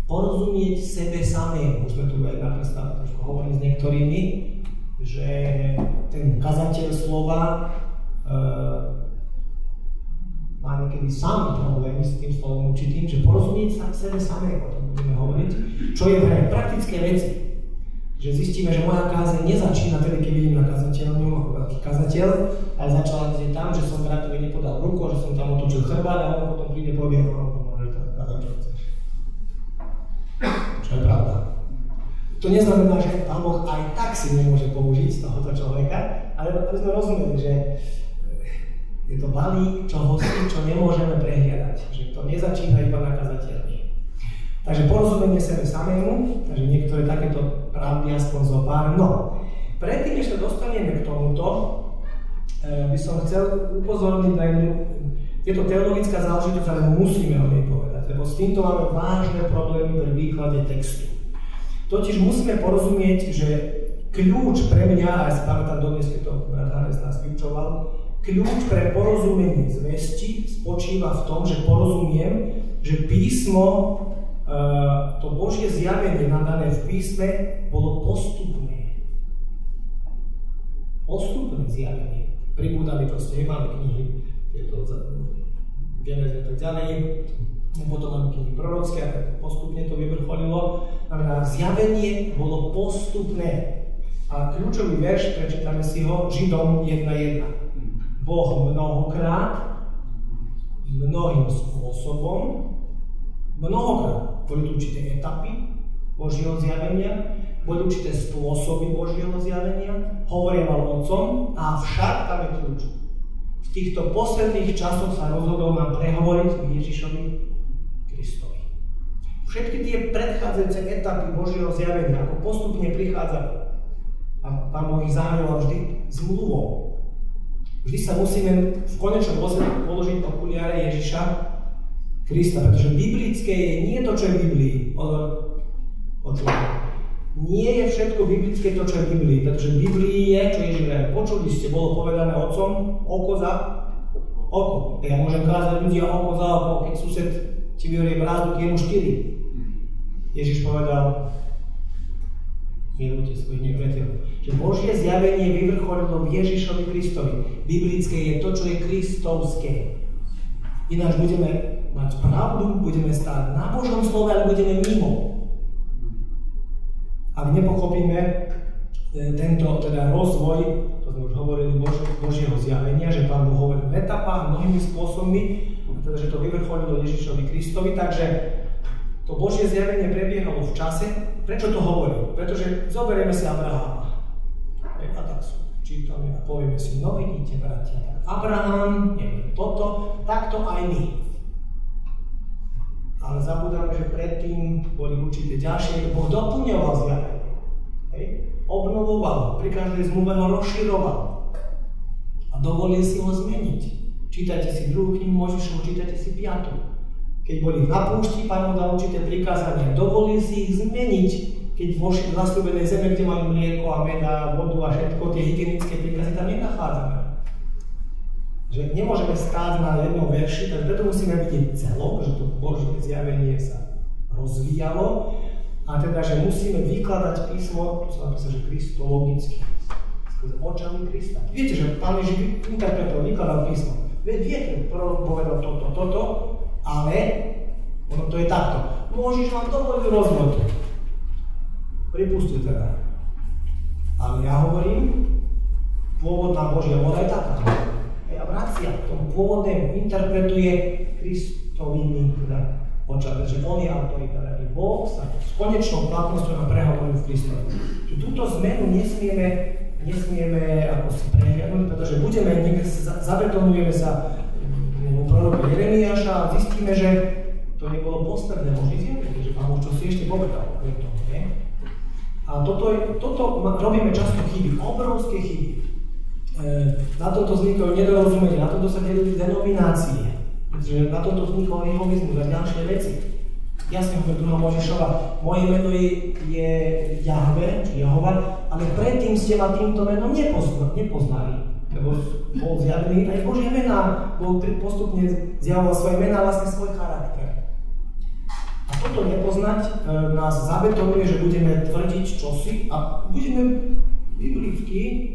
porozumieť sebe samému. Už sme tu aj na predstavu trošku hovorili s niektorými, že ten kazateľ slova má niekedy sám problémy s tým slovom určitým, že porozumieť sa sebe samému, o tom budeme hovoriť, čo je vraj praktické veci. Že zistíme, že moja kázeň nezačína tedy, keď vidím na kazateľňu ako veľký kazateľ, ale začala kde tam, že som bratovi nepodal ruku, že som tam otočil chrbát a on potom príde povie, že to kazateľ chceš. Čo je pravda. To neznamená, že Pán Boh aj tak si nemôže použiť z tohoto človeka, ale aby sme rozumeli, že je to balík čohosi, čo nemôžeme prehliadať. Že to nezačína iba na kazateľni. Takže porozumenie sebe samému, takže niektoré takéto pravdy aspoň zo pár. No, predtým, ešte dostaneme k tomuto, by som chcel upozorniť na jednu, je to teologická záležitosť, ale musíme o nej povedať, lebo s týmto máme vážne problémy pri výklade textu. Totiž musíme porozumieť, že kľúč pre mňa, a ja si pamätám dodnes, keď to brat Hannes nás vyučoval, kľúč pre porozumenie zvesti spočíva v tom, že porozumiem, že písmo, to Božie zjavenie nadané v písme bolo postupné. Postupné zjavenie. Pribúdali proste, nemáme knihy, tieto Genezy a tak ďalej, potom máme knihy prorocké a tak postupne to vyvrcholilo. Znamená, zjavenie bolo postupné. A kľúčový verš, prečítame si ho, Židom 1.1. Boh mnohokrát, mnohým spôsobom, mnohokrát boli tu určité etapy Božieho zjavenia, boli určité spôsoby Božieho zjavenia, hovorieval Otcom, avšak tam je kľúč. V týchto posledných časoch sa rozhodol nám prehovoriť Ježišovi Kristovi. Všetky tie predchádzajúce etapy Božieho zjavenia, ako postupne prichádzali, a Pán Boh ich zahrňoval vždy zmluvou. Vždy sa musíme v konečnom dôsledku položiť okuliare Ježiša Krista, pretože biblické je nie to, čo je v Biblii. Nie je všetko biblické to, čo je v Biblii, pretože v Biblii je, čo Ježiš hovorí. Počuli ste, bolo povedané Otcom, oko za oko. Ja môžem kázať ľudia oko za oko, keď sused ti vyhorie brázdu, jemu 4. Ježiš povedal, milujte svojich nepriateľov. Že Božie zjavenie vyvrcholilo v Ježišovi Kristovi. Biblické je to, čo je kristovské. Ináč budeme mať pravdu, budeme stáť na Božom slove, ale budeme mimo. Ak nepochopíme tento teda rozvoj, to sme už hovorili, Božieho zjavenia, že Pán Boh hovorí v etapách, mnohými spôsobmi, teda, že to vyvrcholilo Ježišovi Kristovi, takže to Božie zjavenie prebiehalo v čase. Prečo to hovorím? Pretože zoberieme si Abraháma. A tak čítame a povieme si, no vidíte, bratia, Abraham, neviem toto, takto aj my. Ale zabudáme, že predtým boli určité ďalšie, Boh doplňoval zjavenie. Obnovoval, pri každej zmluve ho rozširoval. A dovolil si ho zmeniť. Čítajte si 2. knihu Mojžišovu, čítajte si 5. Keď boli na púšti, Pán mu dal určité prikázania. Dovolil si ich zmeniť, keď vošli do zasľúbenej zeme, kde mali mlieko a meda, vodu a všetko, tie hygienické príkazy tam nenachádzame. Že nemôžeme stáť na jednom verši, takže preto musíme vidieť celok, že to Božie zjavenie sa rozvíjalo a teda, že musíme vykladať písmo, to sa napísa, že kristologicky, skrze očami Krista. Viete, že Pán Ježiš interpretoval, vykladal písmo. Viete, prorok povedal toto, ale ono to je takto. Môžeš vám dovoliť rozvod. Pripustil teda. Ale ja hovorím, pôvodná Božia voda je taká. A vracia k tomu pôvodnému, interpretuje Kristovými teda očami, že on je autoritárny. Boh sa s konečnou platnosťou nám prehovoril v Kristovi. Že túto zmenu nesmieme ako si prehľadnúť, pretože zabetonujeme sa u proroka Jeremiáša a zistíme, že to nebolo posledné Božie zjavenie, že Pán Boh čo si ešte povedal. A toto robíme často chyby, obrovské chyby. Na toto vzniklo nedorozumenie, na toto sa delili denominácie, že na toto vznikol jehovizmus a ďalšie veci. Jasne hovorí 2. Mojžišova, moje meno je Jahve, či Jehova, ale predtým ste ma týmto menom nepoznali. Lebo bol zjavený aj Božie mená, bol postupne zjavoval svoje mená, vlastne svoj charakter. A toto nepoznať nás zabetonuje, že budeme tvrdiť čosi a budeme biblickí,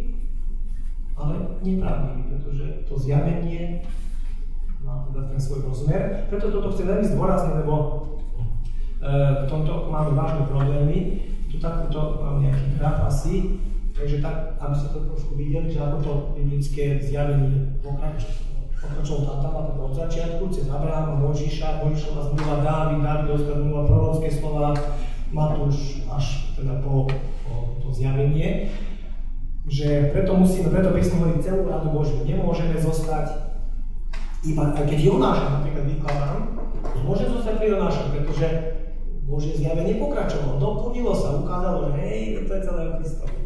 ale nepravdiví, pretože to zjavenie má teda ten svoj rozmer. Preto toto chcem veľmi zdôrazniť, lebo v tomto máme vážne problémy. Tu takúto mám nejaký graf asi, takže tak, aby sa to trošku videli, že ako to biblické zjavenie pokračovalo tam od začiatku, cez Abrahama, Mojžiša, Mojžišova zmluva, Dávidovská zmluva, prorocké slova, Matúš až teda po to zjavenie. Že preto písmo hovorí celú radu Božiu. Nemôžeme zostať iba, aj keď Jonáša napríklad vykladám, nemôžeme zostať pri Jonáša, pretože Božie zjavenie pokračovalo, doplnilo sa, ukázalo, že hej, to je celé Kristovi.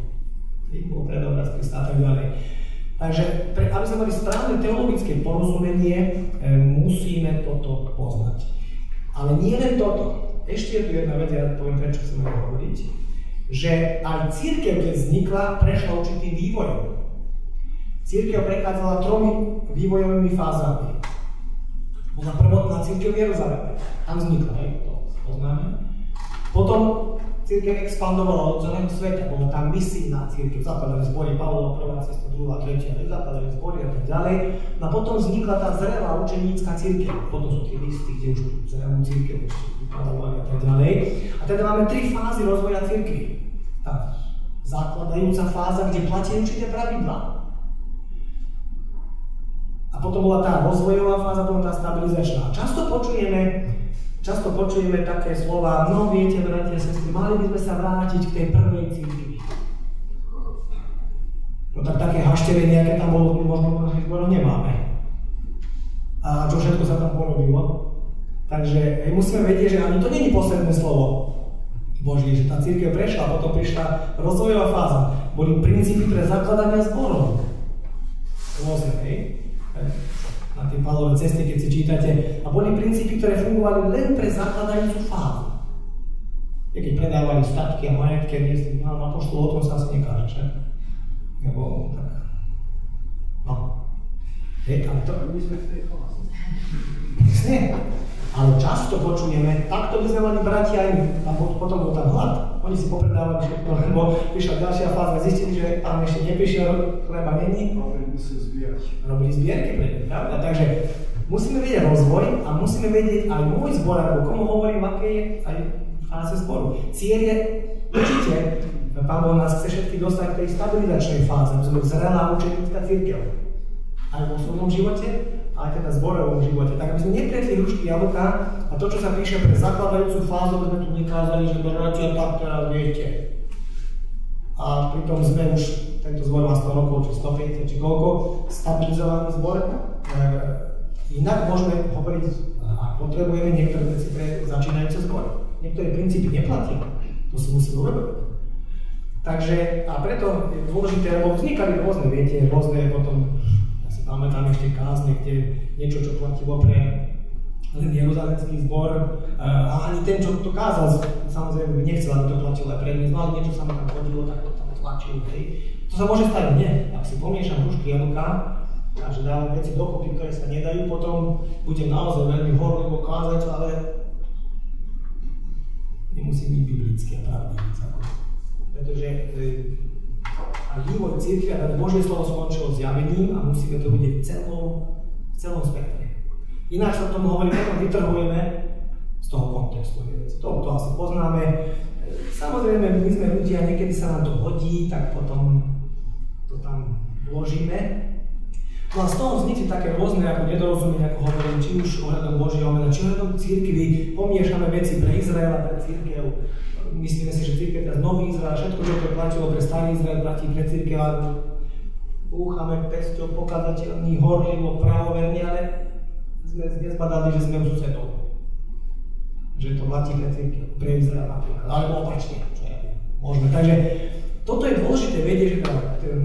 Bol predobraz Krista a tak ďalej. Takže, aby sme mali správne teologické porozumenie, musíme toto poznať. Ale nie len toto. Ešte je tu jedna vec, ja poviem, prečo chcem hovoriť, že aj cirkev, keď vznikla, prešla určitým vývojom. Cirkev prechádzala 3 vývojovými fázami. Bola prvotná cirkev v Jeruzaleme. Tam vznikla, to poznáme. Potom cirkev expandovala od celého sveta, bola tam misijná cirkev, zakladali zbory Pavlova, 1. cesta, 2. a 3. zakladali zbory a tak ďalej. A potom vznikla tá zrelá učenícka cirkev. Potom sú tie listy, kde už zrelú cirkev vypadávali a tak ďalej. A teda máme 3 fázy rozvoja cirkvi. Tá zakladajúca fáza, kde platia určité pravidlá. A potom bola tá rozvojová fáza, potom tá stabilizačná. Často počujeme také slova, no viete, bratia a sestry, mali by sme sa vrátiť k tej prvej cirkvi. No tak také hašterenie, aké tam bolo, možno v našich zboroch nemáme. A čo všetko sa tam porobilo. Takže musíme vedieť, že ani to nie je posledné slovo Božie, že tá cirkev prešla, potom prišla rozvojová fáza. Boli princípy pre zakladania zborov. Rôzne, hej? Na tej Pavlovej ceste, keď si čítate. A boli princípy, ktoré fungovali len pre zakladajúcu fázu. Keď predávali statky a majetky, dnes na pošlu, o tom sa asi nekáže, že? Nebo tak. No. Hej, ale to... My sme v tej fáze. Presne. Ale často počujeme, takto by sme mali bratia aj, a potom bol tam hlad. Oni si popredávali všetko, lebo prišla ďalšia fáza, zistili, že tam ešte neprišiel, chleba není. Robili zbierky pre ne, pravda? Takže musíme vedieť rozvoj a musíme vedieť aj môj zbor, alebo komu hovorím, aké je aj fáze zboru. Cieľ je určite, Pán Boh nás chce všetky dostať k tej stabilizačnej fáze, aby sme zrelá učenická cirkev. Aj vo svojom živote, aj teda zborovom živote. Tak aby sme neprietli hrušky jablka a to, čo sa píše pre zakladajúcu fázu, by sme tu nekázali, že bratia tak teraz viete. A pritom sme už, tento zbor má 100 rokov, či 150, či koľko, stabilizovaný zbor. Inak môžeme hovoriť, a potrebujeme niektoré veci pre začínajúce zbory. Niektoré princípy neplatia, to si musíme urobiť. Takže, a preto je dôležité, lebo vznikali rôzne, viete, rôzne potom, pamätám ešte kázne, kde niečo, čo platilo pre len jeruzalemský zbor a ani ten, čo to kázal, samozrejme nechcel, aby to platilo aj pre mňa, no ale niečo sa mu tam chodilo, tak to tam tlačil, hej. To sa môže stať, nie. Ak si pomiešam hrušky jablka, Takže dávam veci dokopy, ktoré sa nedajú, potom budem naozaj veľmi horlivo kázať, ale nemusí byť biblický a pravdivý. Pretože a vývoj cirkvi a Božie slovo skončilo zjavením a musíme to vidieť v celom spektre. Ináč sa o tom hovorí, potom vytrhujeme z toho kontextu. To asi poznáme. Samozrejme, my sme ľudia, niekedy sa nám to hodí, tak potom to tam vložíme. No a z toho vznikli také rôzne ako nedorozumenia, ako hovorím, či už ohľadom Božieho mena, či ohľadom cirkvi, pomiešame veci pre Izrael a pre cirkev. Myslíme si, že cirkev je nový Izrael, všetko, čo to platilo pre starý Izrael, platí pre cirkev, ale búchame pesťou pokladateľný, horlivo, pravoverne, ale sme nezbadali, že sme už susedov. Že to platí pre cirkev, pre Izrael napríklad, alebo opačne, čo ja viem. Môžeme. Takže toto je dôležité vedieť, že to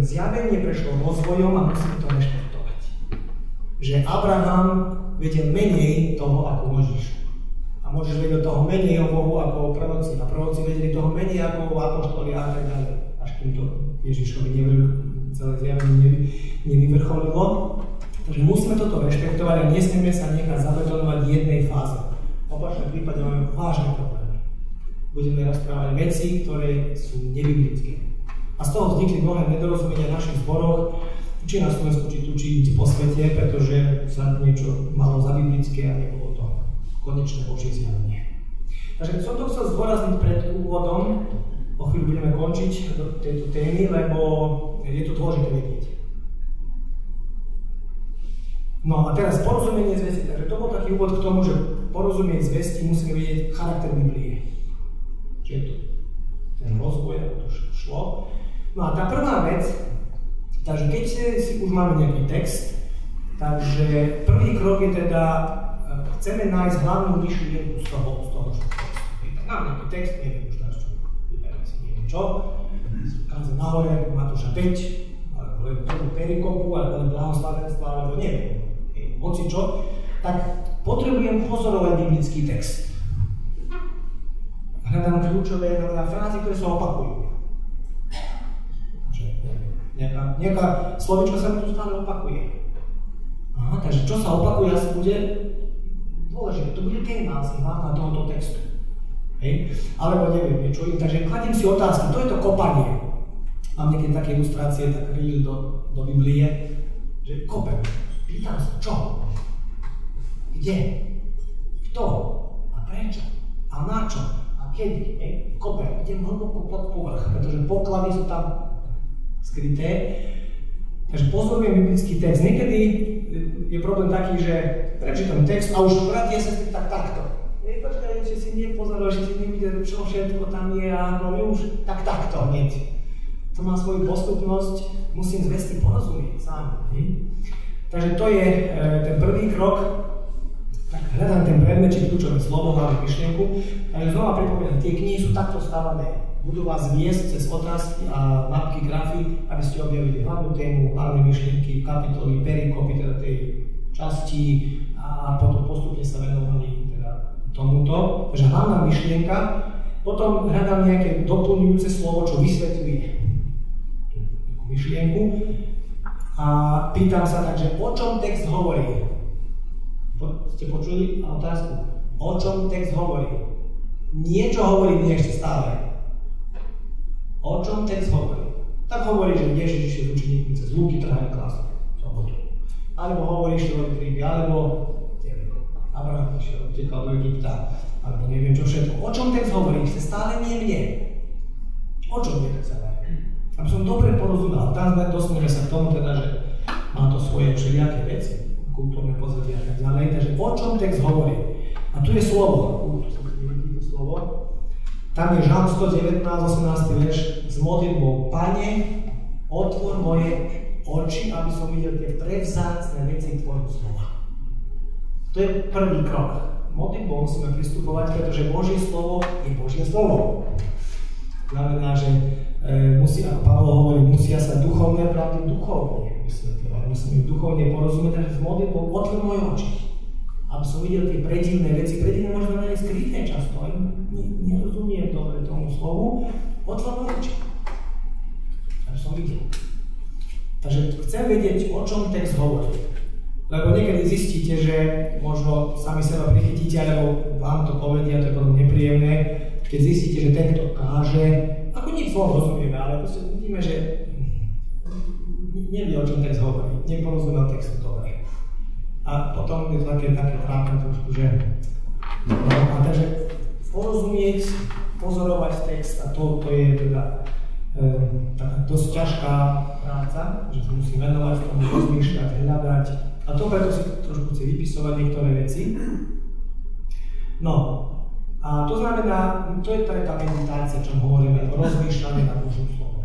zjavenie prešlo rozvojom a musíme to rešpektovať. Že Abraham vedel menej toho ako Mojžiš. A Mojžiš vedel toho menej o Bohu ako o proroci. A proroci vedeli toho menej ako o apoštoli a tak ďalej. Až kým to Ježišovi celé zjavenie nevyvrcholilo. Takže musíme toto rešpektovať a nesmieme sa nechať zabetonovať v jednej fáze. V opačnom prípade máme vážne problémy. Budeme rozprávať veci, ktoré sú nebiblické. A z toho vznikli mnohé nedorozumenia v našich zboroch, či na Slovensku, či tu, či po svete, pretože sa niečo malo za biblické a nebolo to konečné Božie zjavenie. Takže som to chcel zdôrazniť pred úvodom, o chvíľu budeme končiť do tejto témy, lebo je to dôležité vedieť. No a teraz porozumenie zvesti. Takže to bol taký úvod k tomu, že porozumieť zvesti musíme vedieť charakter Biblie. Čiže je to ten rozvoj, ako to šlo. No a tá prvá vec, takže keď si už máme nejaký text, takže prvý krok je teda, chceme nájsť hlavnú myšlienku z toho textu. Mám nejaký text, neviem už teraz čo, vyberám si neviem čo, káže nahore Matúša 5, alebo len prvú perikopu, alebo len blahoslavenstva, alebo neviem, hoci čo, tak potrebujem pozorovať biblický text. Hľadám kľúčové frázy, ktoré sa opakujú. Nejaká slovička sa mi tu stále opakuje. Aha, takže čo sa opakuje, asi bude dôležité. To bude téma asi hlavná tohoto textu. Hej? Alebo neviem, niečo iné. Takže kladím si otázky. To je to kopanie. Mám niekedy také ilustrácie, tak rýl do Biblie, že kopem. Pýtam sa, čo? Kde? Kto? A prečo? A na čo? A kedy? Kopem. Idem hlboko pod povrch, pretože poklady sú tam skryté. Takže pozorujem biblický text. Niekedy je problém taký, že prečítam text a už vratie sa takto. Počkaj, že si nepozoroval, že si nevidel, čo všetko tam je a no už takto hneď. To má svoju postupnosť, musím zvesti porozumieť sám. Takže to je ten prvý krok. Tak hľadám ten predmet, či kľúčové slovo, hlavne myšlienku. Takže znova pripomínam, tie knihy sú takto stavané. Budú vás viesť cez otázky a mapky, grafy, aby ste objavili hlavnú tému, hlavné myšlienky, kapitoly, perikopy, teda tej časti a potom postupne sa venovali teda tomuto. Takže hlavná myšlienka, potom hľadám nejaké doplňujúce slovo, čo vysvetľuje tú myšlienku a pýtam sa takže, o čom text hovorí. Ste počuli otázku? O čom text hovorí? Niečo hovorí nie ešte stále. O čom text hovorí? Tak hovorí, že Ježiš išiel s učeníkmi cez lúky, trhali klasu, sobotu. Alebo hovorí, že boli triby, alebo Abraham išiel, utekal do Egypta, alebo neviem čo všetko. O čom text hovorí? Ste stále nie mne. O čom je text hovorí? Aby som dobre porozumel, tam dostaneme sa k tomu teda, že má to svoje všelijaké veci, kultúrne pozadie a tak ďalej, takže o čom text hovorí? A tu je slovo, tu sa vidíte slovo. Tam je Žalm 119, 18. verš s modlitbou: Pane, otvor moje oči, aby som videl tie prevzácne veci tvojho slova. To je prvý krok. Modlitbou musíme pristupovať, pretože Božie slovo je Božie slovo. Znamená, že ako Pavol hovorí, musia sa duchovné pravdy duchovne vysvetľovať. Musíme duchovne porozumieť, takže s modlitbou otvor moje oči, aby som videl tie predivné veci. Predivné možno aj skryté často. Nerozumiem dobre tomu slovu. Otvor moje oči, aby som videl. Takže chcem vedieť, o o čom text hovorí. Lebo niekedy zistíte, že možno sami seba prichytíte, alebo vám to povedia, to je potom nepríjemné, keď zistíte, že ten, kto káže, ako nič slovo rozumieme, ale proste vidíme, že nevie, o čom text hovorí, neporozumel textu dobre. A potom je to také trápne trošku, že a takže porozumieť, pozorovať text, a to je teda dosť ťažká práca, že sa musí venovať tomu, rozmýšľať, hľadať. A to preto si trošku chce vypisovať niektoré veci. No, a to znamená, to je tá meditácia, čo hovoríme, rozmýšľanie nad Božím slovom.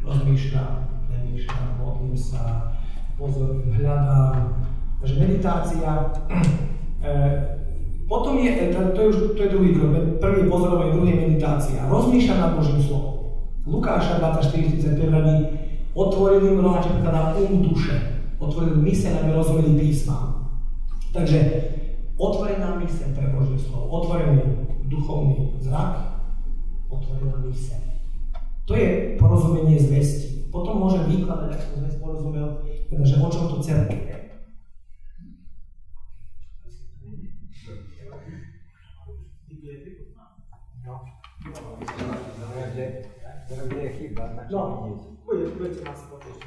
Rozmýšľam, nemýšľam, modlím sa, pozorujem, hľadám. Takže meditácia. Potom to je druhý krok. Prvý je pozorovanie, druhý je meditácia. Rozmýšľam nad Božím slovom. Lukáša 24:45 radí, otvoril im roha, čo prekladá duše. Otvoril myseľ, aby rozumeli písma. Takže otvorená myseľ pre Božie slovo, otvorený duchovný zrak, otvorená myseľ. To je porozumenie zvesti. Potom môžem vykladať, ak som zvest porozumel, teda, že o čom to celé je. Budete nás počuť.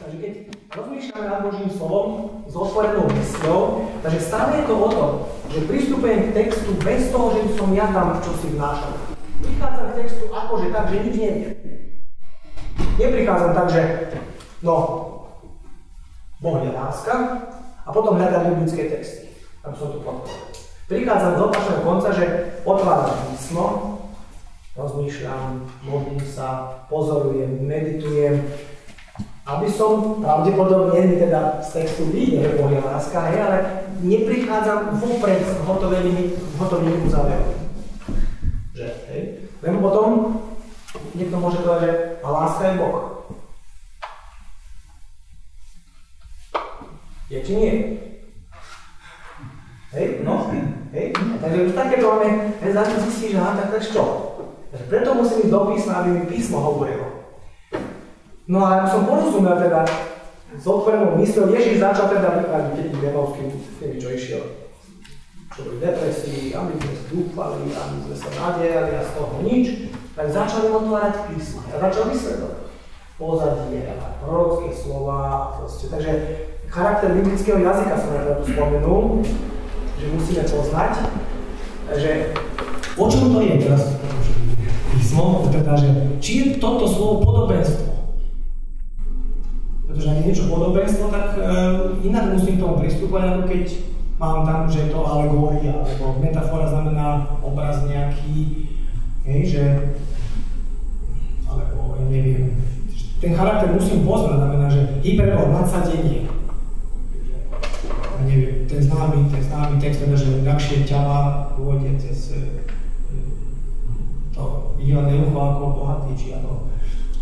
Takže keď rozmýšľame nad Božím slovom s otvorenou mysľou, takže stále je to o tom, že pristupujem k textu bez toho, že som ja tam čosi vnášal. Prichádzam k textu akože tak, že nič neviem. Neprichádzam tak, že Boh je láska a potom hľadám biblické texty, aby som to podporil. Prichádzam do opačného konca, že otváram písmo, rozmýšľam, modlím sa, pozorujem, meditujem, aby som pravdepodobne teda z textu videl, že Boh je láska, ale neprichádzam vopred s hotovým záverom. Že, hej? Lebo potom niekto môže povedať, že a láska je Boh. Je či nie? Hej? No? Hej? Takže už takéto máme, zároveň zistí, že tak čo? Preto musím ísť do písma, aby mi písmo hovorilo. No a ak som porozumel teda s otvorenou mysľou, Ježiš začal teda vypráviť, keď Demovským, neviem čo išiel. Čo boli depresii, aby sme sa dúfali, aby sme sa nadiali a z toho nič. Tak začali otvárať písma a začal vysvetľovať pozadie a prorocké slova a proste. Takže charakter biblického jazyka som na to spomenul, že musíme poznať, že o čom to je teraz písmo, teda, že či je toto slovo podobenstvo. Pretože ak je niečo podobenstvo, tak inak musím k tomu pristupovať, ako keď mám tam, že je to alegória, alebo metafora znamená obraz nejaký, že alebo ja neviem. Ten charakter musím poznať, znamená, že hyperbol, nadsadenie. Neviem, ten známy text, teda, že ľahšie ťava pôjde cez to vyhľadné ucho ako bohatý, či ako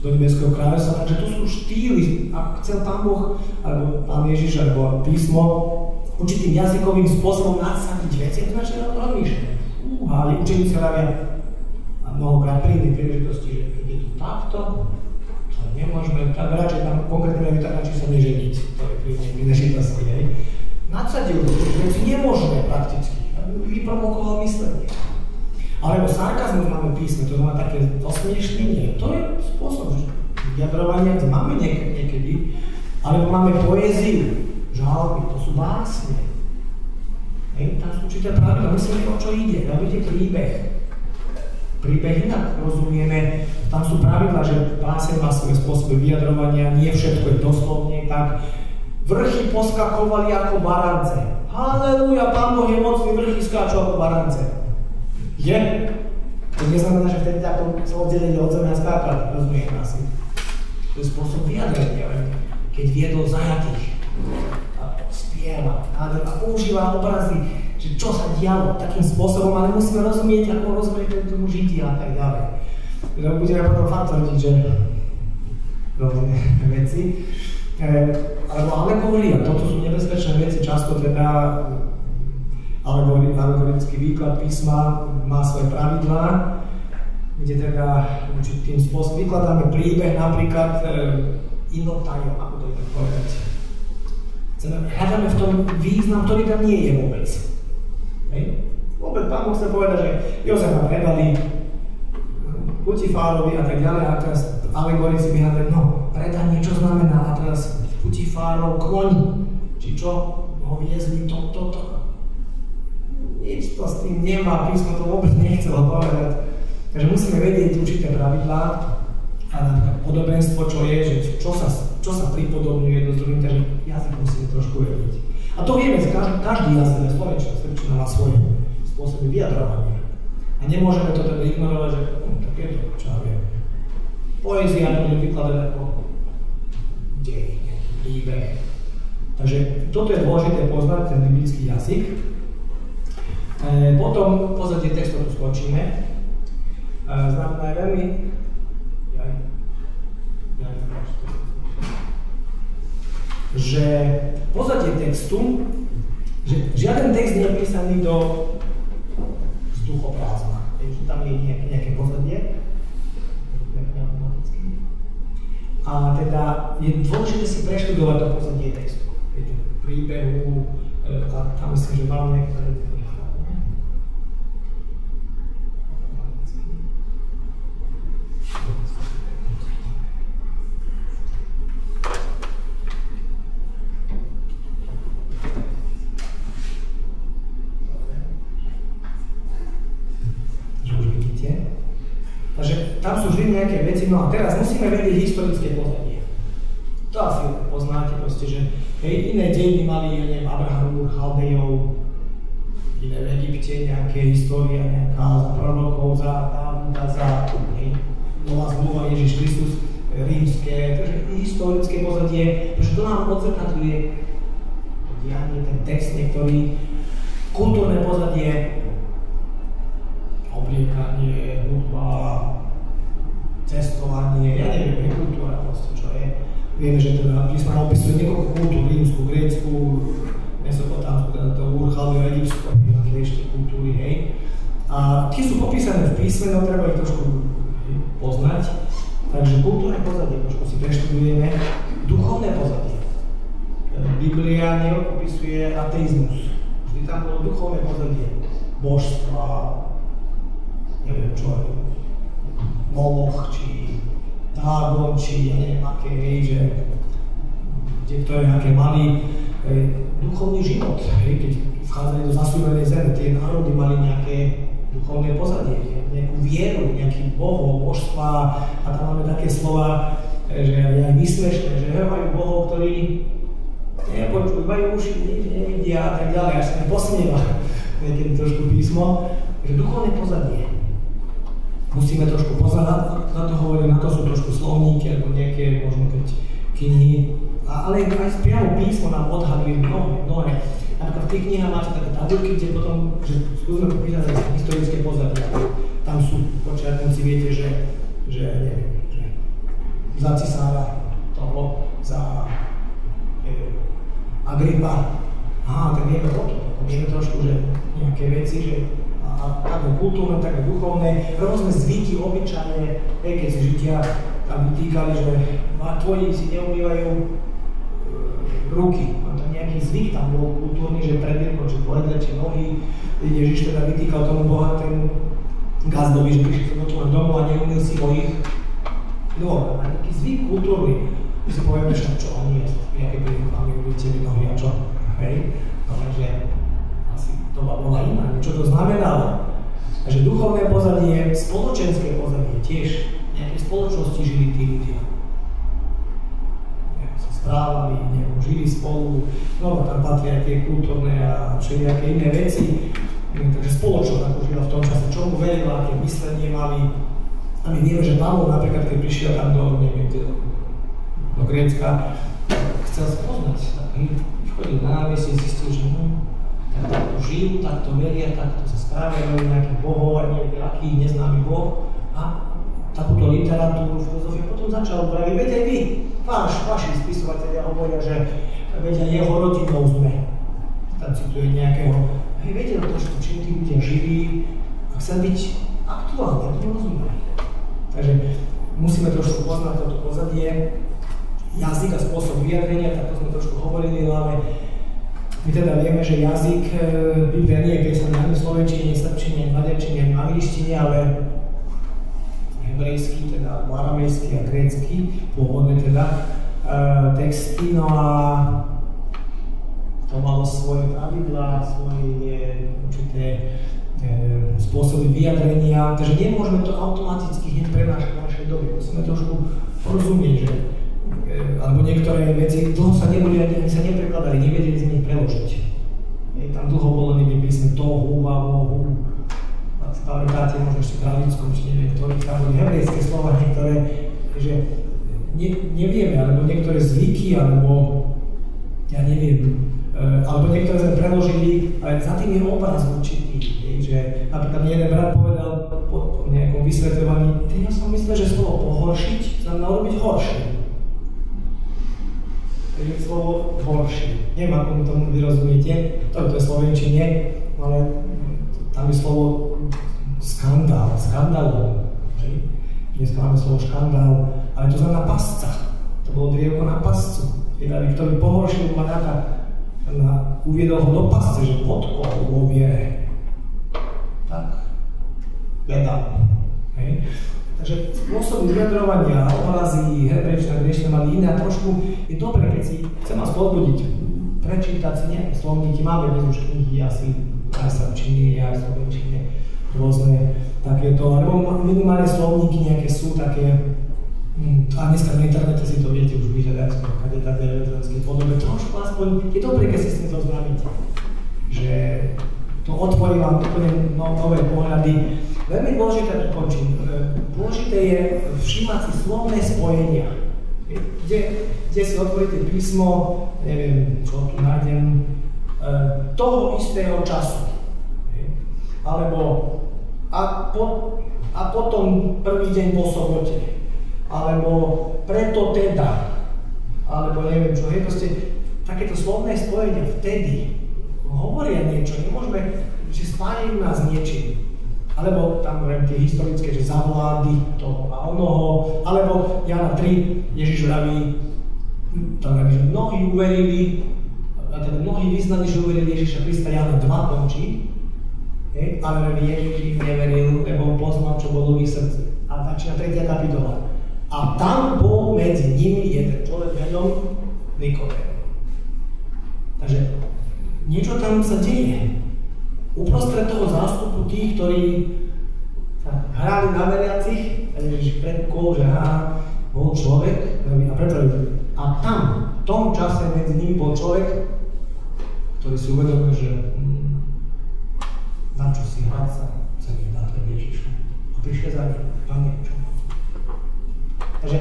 do nebeského kráľovstva. Takže to sú štýly, ak chcel Pán Boh, alebo Pán Ježiš, alebo písmo určitým jazykovým spôsobom nadsadiť veci, to začne rozmýšľať. Ale učeníci hľavia a mnohokrát príjemné príležitosti, že keď je to takto, to nemôžeme, tak radšej tam konkrétne tak radšej sa neženiť, to je príjemné príležitosti, hej. Nadsadil do tých veci nemožné prakticky, aby vyprovokoval myslenie. Alebo sarkazmus máme písme, to znamená také osmiešnenie. To je spôsob vyjadrovania, to máme niekedy. Alebo máme poéziu, žalby, to sú básne. Tam sú určité pravidlá, myslíme, o čo ide. Robíte príbeh. Príbeh inak rozumieme, tam sú pravidlá, že báseň má svoje spôsoby vyjadrovania, nie všetko je doslovne tak. Vrchy poskakovali ako barance. Halelúja, Pán Boh je mocný, vrchy skáču ako barance. Je? To neznamená, že vtedy takto sa oddelili od zeme a skákali, rozumieme asi. To je spôsob vyjadrenia, keď viedol zajatých a spieva a používa obrazy, že čo sa dialo takým spôsobom, ale musíme rozumieť, ako rozumieť tomu Židia a tak ďalej. Takže budeme potom fakt tvrdiť, že rôzne veci. Alebo alegória, toto sú nebezpečné veci, často teda alegorický výklad písma má svoje pravidlá, kde teda určitým spôsobom vykladáme príbeh napríklad inotajo, ako to je povedať. Hľadáme v tom význam, ktorý tam nie je vôbec. Hej? Vôbec Pán Boh chce povedať, že Jozefa predali Putifárovi a tak ďalej, a teraz alegorici by hľadali, no, predanie, čo znamená, a teraz Putifárov koň, či čo, ho viezli toto. Nič to s tým nemá, písmo to vôbec nechcelo povedať. Takže musíme vedieť určité pravidlá a napríklad podobenstvo, čo je, že čo sa pripodobňuje jedno s druhým, takže jazyk musíme trošku vedieť. A to vieme, každý jazyk, slovenčina má svoje spôsoby vyjadrovania. A nemôžeme to teda ignorovať, že tak je to, čo ja viem. Poézia to bude vykladať ako dej, príbeh. Takže toto je dôležité poznať, ten biblický jazyk. Potom pozadie textu tu skočíme. Znamená veľmi... že pozadie textu, že žiaden text nie je písaný do vzduchoprázdna. Takže tam je nejaké pozadie. A teda je dôležité si preštudovať to pozadie textu. Príbehu, a tam myslím, že mám niektoré tam sú vždy nejaké veci, no a teraz musíme vedieť historické pozadie. To asi poznáte proste, že iné dejiny mali, ja neviem, Abrahamu, Chaldejov, iné v Egypte, nejaké história, nejaká za prorokov, za Dávida, za Nová zmluva, Ježiš Kristus, rímske, takže historické pozadie, pretože to nám odzrkadľuje dianie, ten text niektorý, kultúrne pozadie, obliekanie, hudba, cestovanie, ja neviem, kultúra proste, čo je. Vieme, že teda písmo opisuje niekoľko kultúr, rímsku, grécku, mesopotámsku, teda to Chaldeu, egyptsku, a ešte kultúry, hej. A tie sú popísané v písme, no treba ich trošku poznať. Takže kultúrne pozadie, trošku si preštudujeme. Duchovné pozadie. Biblia neopisuje ateizmus. Vždy tam bolo duchovné pozadie. Božstva, neviem čo je. Moloch, či Dágon, či ja neviem aké, že ktoré nejaké mali duchovný život, keď vchádzali do zasúvenej zeme, tie národy mali nejaké duchovné pozadie, nejakú vieru, nejakých bohov, božstva a tam máme také slova, že aj vysmešné, že majú bohov, ktorí nepočujú, majú uši, nevidia a tak ďalej, až sa posmieva niekedy trošku písmo, že duchovné pozadie. Musíme trošku pozerať, na to hovorím, na to sú trošku slovníky, alebo nejaké, možno keď knihy, ale aj priamo písmo nám odhaduje mnohé. Napríklad v tých knihách máte také tabulky, kde potom, že skúsme popísať historické pozadie. Tam sú počiatníci, viete, že neviem, že za cisára toho, za Agripa. Tak vieme o tom, vieme trošku, že nejaké veci, že také kultúrne, také duchovné, rôzne zvyky, obyčaje, keď si Židia tam vytýkali, že tvoji si neumývajú ruky. A to nejaký zvyk tam bol kultúrny, že predierko, či pojedle, či nohy. Ježiš teda vytýkal tomu bohatému gazdovi, že prišli do tvojho domu a neumýl si o ich. No, a nejaký zvyk kultúrny. My si povieme, že čo oni je, nejaké príklady, uvidíte mi nohy a čo. Hej? No, takže doba bola iná, čo to znamenalo. Takže duchovné pozadie, spoločenské pozadie tiež, nejaké spoločnosti žili tí ľudia. Nejak sa správali, žili spolu, no tam patria tie kultúrne a všelijaké iné veci. Takže spoločnosť ako žila v tom čase, čomu verila, aké myslenie mali. A my vieme, že Pavol napríklad, keď prišiel tam do Grécka, chcel spoznať. Chodil na námestie, zistil, že takto žijú, takto veria, takto sa správajú, nejaký bohov a nejaký aký neznámy boh. A takúto literatúru, filozofiu potom začal praviť, veď aj vy, vaši spisovatelia hovoria, že veď aj jeho rodinou sme. Tam cituje nejakého, vedel trošku, čím tí ľudia živí a chcel byť aktuálne, to rozumeli. Takže musíme trošku poznať toto pozadie. jazyk a spôsob vyjadrenia, tak to sme trošku hovorili, ale my teda vieme, že jazyk Biblia nie je písaný ani v slovenčine, srbčine, ani v maďarčine, ani v angličtine, ale hebrejský, teda aramejský a grécky, pôvodné teda texty, no a to malo svoje pravidlá, svoje určité spôsoby vyjadrenia, takže nemôžeme to automaticky hneď prenášať v našej dobe. Musíme trošku porozumieť, že alebo niektoré veci dlho sa neboli, ani sa neprekladali, nevedeli sme ich preložiť. Tam dlho bolo niekde písme tohu, vavu, ak si pamätáte, možno ešte kráľovskom, či neviem, ktorých tam boli hebrejské slova, niektoré, že nevieme, alebo niektoré zvyky, alebo ja neviem, alebo niektoré sme preložili, ale za tým je obraz určitý, že napríklad jeden brat povedal po nejakom vysvetľovaní, ja som myslel, že slovo pohoršiť znamená urobiť horšie. Takže slovo horšie. Neviem, ako tomu vyrozumiete, to je slovenčine, ale tam je slovo skandál, skandálom. Dnes máme slovo škandál, ale to znamená pasca. To bolo drievko na pascu. Kto by pohoršil panáka, uviedol ho do pasce, že podkol vo viere. Tak. Vedal. Takže spôsoby vyjadrovania, obrazy, hebrejčina, gréčtina mali iné a trošku je dobre, keď si chcem vás pozbudiť, prečítať si nejaké slovníky, máme dnes už knihy asi aj srbčiny, aj slovenčine, rôzne takéto, alebo minimálne slovníky nejaké sú také, a dneska na internete si to viete už vyhľadať, kde také elektronické podobe, trošku aspoň je dobre, keď si s tým zoznámite, že to otvorí vám úplne nové pohľady. Veľmi dôležité, končím, dôležité je všímať si slovné spojenia, kde si otvoríte písmo, neviem, čo tu nájdem, toho istého času, alebo a potom prvý deň po sobote, alebo preto teda, alebo neviem čo, proste takéto slovné spojenia vtedy hovoria niečo, nemôžeme, že spájajú nás niečím. Alebo tam hovorím tie historické, že za vlády toho a onoho, alebo Jana 3, Ježiš vraví, tam vraví, že mnohí uverili, a teda mnohí vyznali, že uverili Ježiša Krista, Jana 2 končí, ale vraví, Ježiš im neveril, lebo poznal, čo bolo v ich srdci. A začína 3. kapitola. A tam bol medzi nimi jeden človek menom Nikodém. Takže niečo tam sa deje. Uprostred toho zástupu tých, ktorí sa hrali na veriacich, a Ježiš predkol, že bol človek, a tam, v tom čase medzi nimi bol človek, ktorý si uvedomil, že na čo si hrať sa nedá pred Ježišom. A prišiel za ním, Pane, čo? Takže,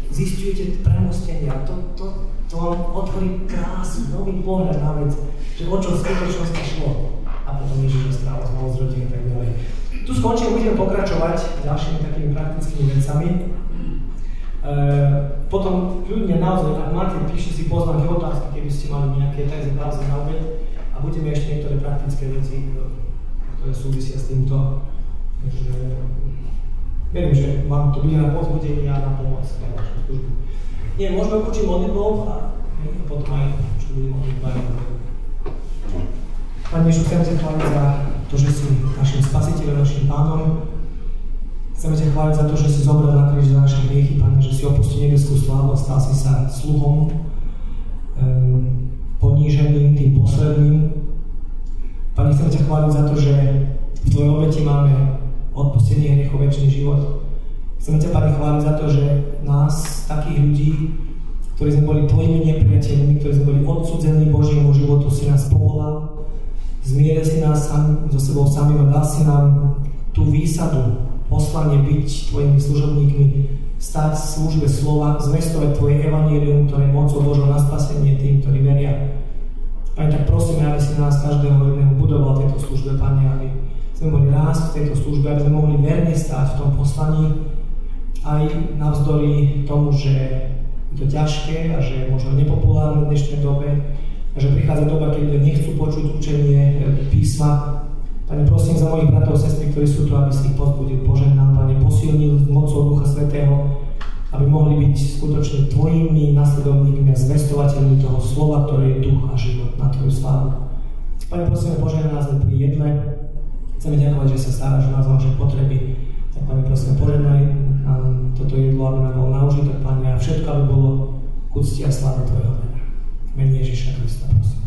zisťujete premostenia, to vám otvorí krásny, nový pohľad na vec, že o čo v skutočnosti šlo. A potom Ježiš stráva znovu z rodiny a tak ďalej. Tu skončím, budeme pokračovať ďalšími takými praktickými vecami. Potom ľudia naozaj, ak máte, píšte si poznámky, otázky, keby ste mali nejaké, tak naozaj na obed a budeme ešte niektoré praktické veci, ktoré súvisia s týmto. Takže verím, že vám to bude na povzbudenie a na pomoc pre vašu službu. Nie, môžeme učiť modlitbou a potom aj, čo budeme modlitbou. Pane Ježiš, chcem ťa chváliť za to, že si našim spasiteľom, našim pánom. Chceme ťa chváliť za to, že si zobral na kríž za naše hriechy, Pane, že si opustil nebeskú slávu a stal si sa sluhom, poníženým, tým posledným. Pane, chcem ťa chváliť za to, že v tvojej obeti máme odpustenie hriechov, večný život. Chcem ťa, Pane, chváliť za to, že nás, takých ľudí, ktorí sme boli tvojimi nepriateľmi, ktorí sme boli odsudzení Božiemu životu, si nás povolal, zmieril si nás so sebou samým a dal si nám tú výsadu, poslanie byť tvojimi služobníkmi, stáť v službe slova, zvestovať tvoje evanjelium, ktoré je mocou Božou na spasenie tým, ktorí veria. Pane, tak prosíme, aby si nás každého jedného budoval v tejto službe, Pane, aby sme mohli rásť v tejto službe, aby sme mohli verne stáť v tom poslaní, aj navzdory tomu, že je to ťažké a že je možno nepopulárne v dnešnej dobe, a že prichádza doba, keď ľudia nechcú počuť učenie písma. Pane, prosím za mojich bratov a sestry, ktorí sú tu, aby si ich pozbudil, požehnal, Pane, posilnil mocou Ducha Svätého, aby mohli mohli byť skutočne tvojimi nasledovníkmi a zvestovateľmi toho slova, ktoré je duch a život na tvoju slávu. Pane, prosíme, požehnaj nás pri jedle. Chceme ďakovať, že sa staráš o nás, o naše potreby. Tak, Pane, prosíme, požehnaj nám toto jedlo, aby nám bol na užitok, Pane, a všetko, aby bolo k úcti a sláve tvojho mena. V mene Ježiša Krista, prosím.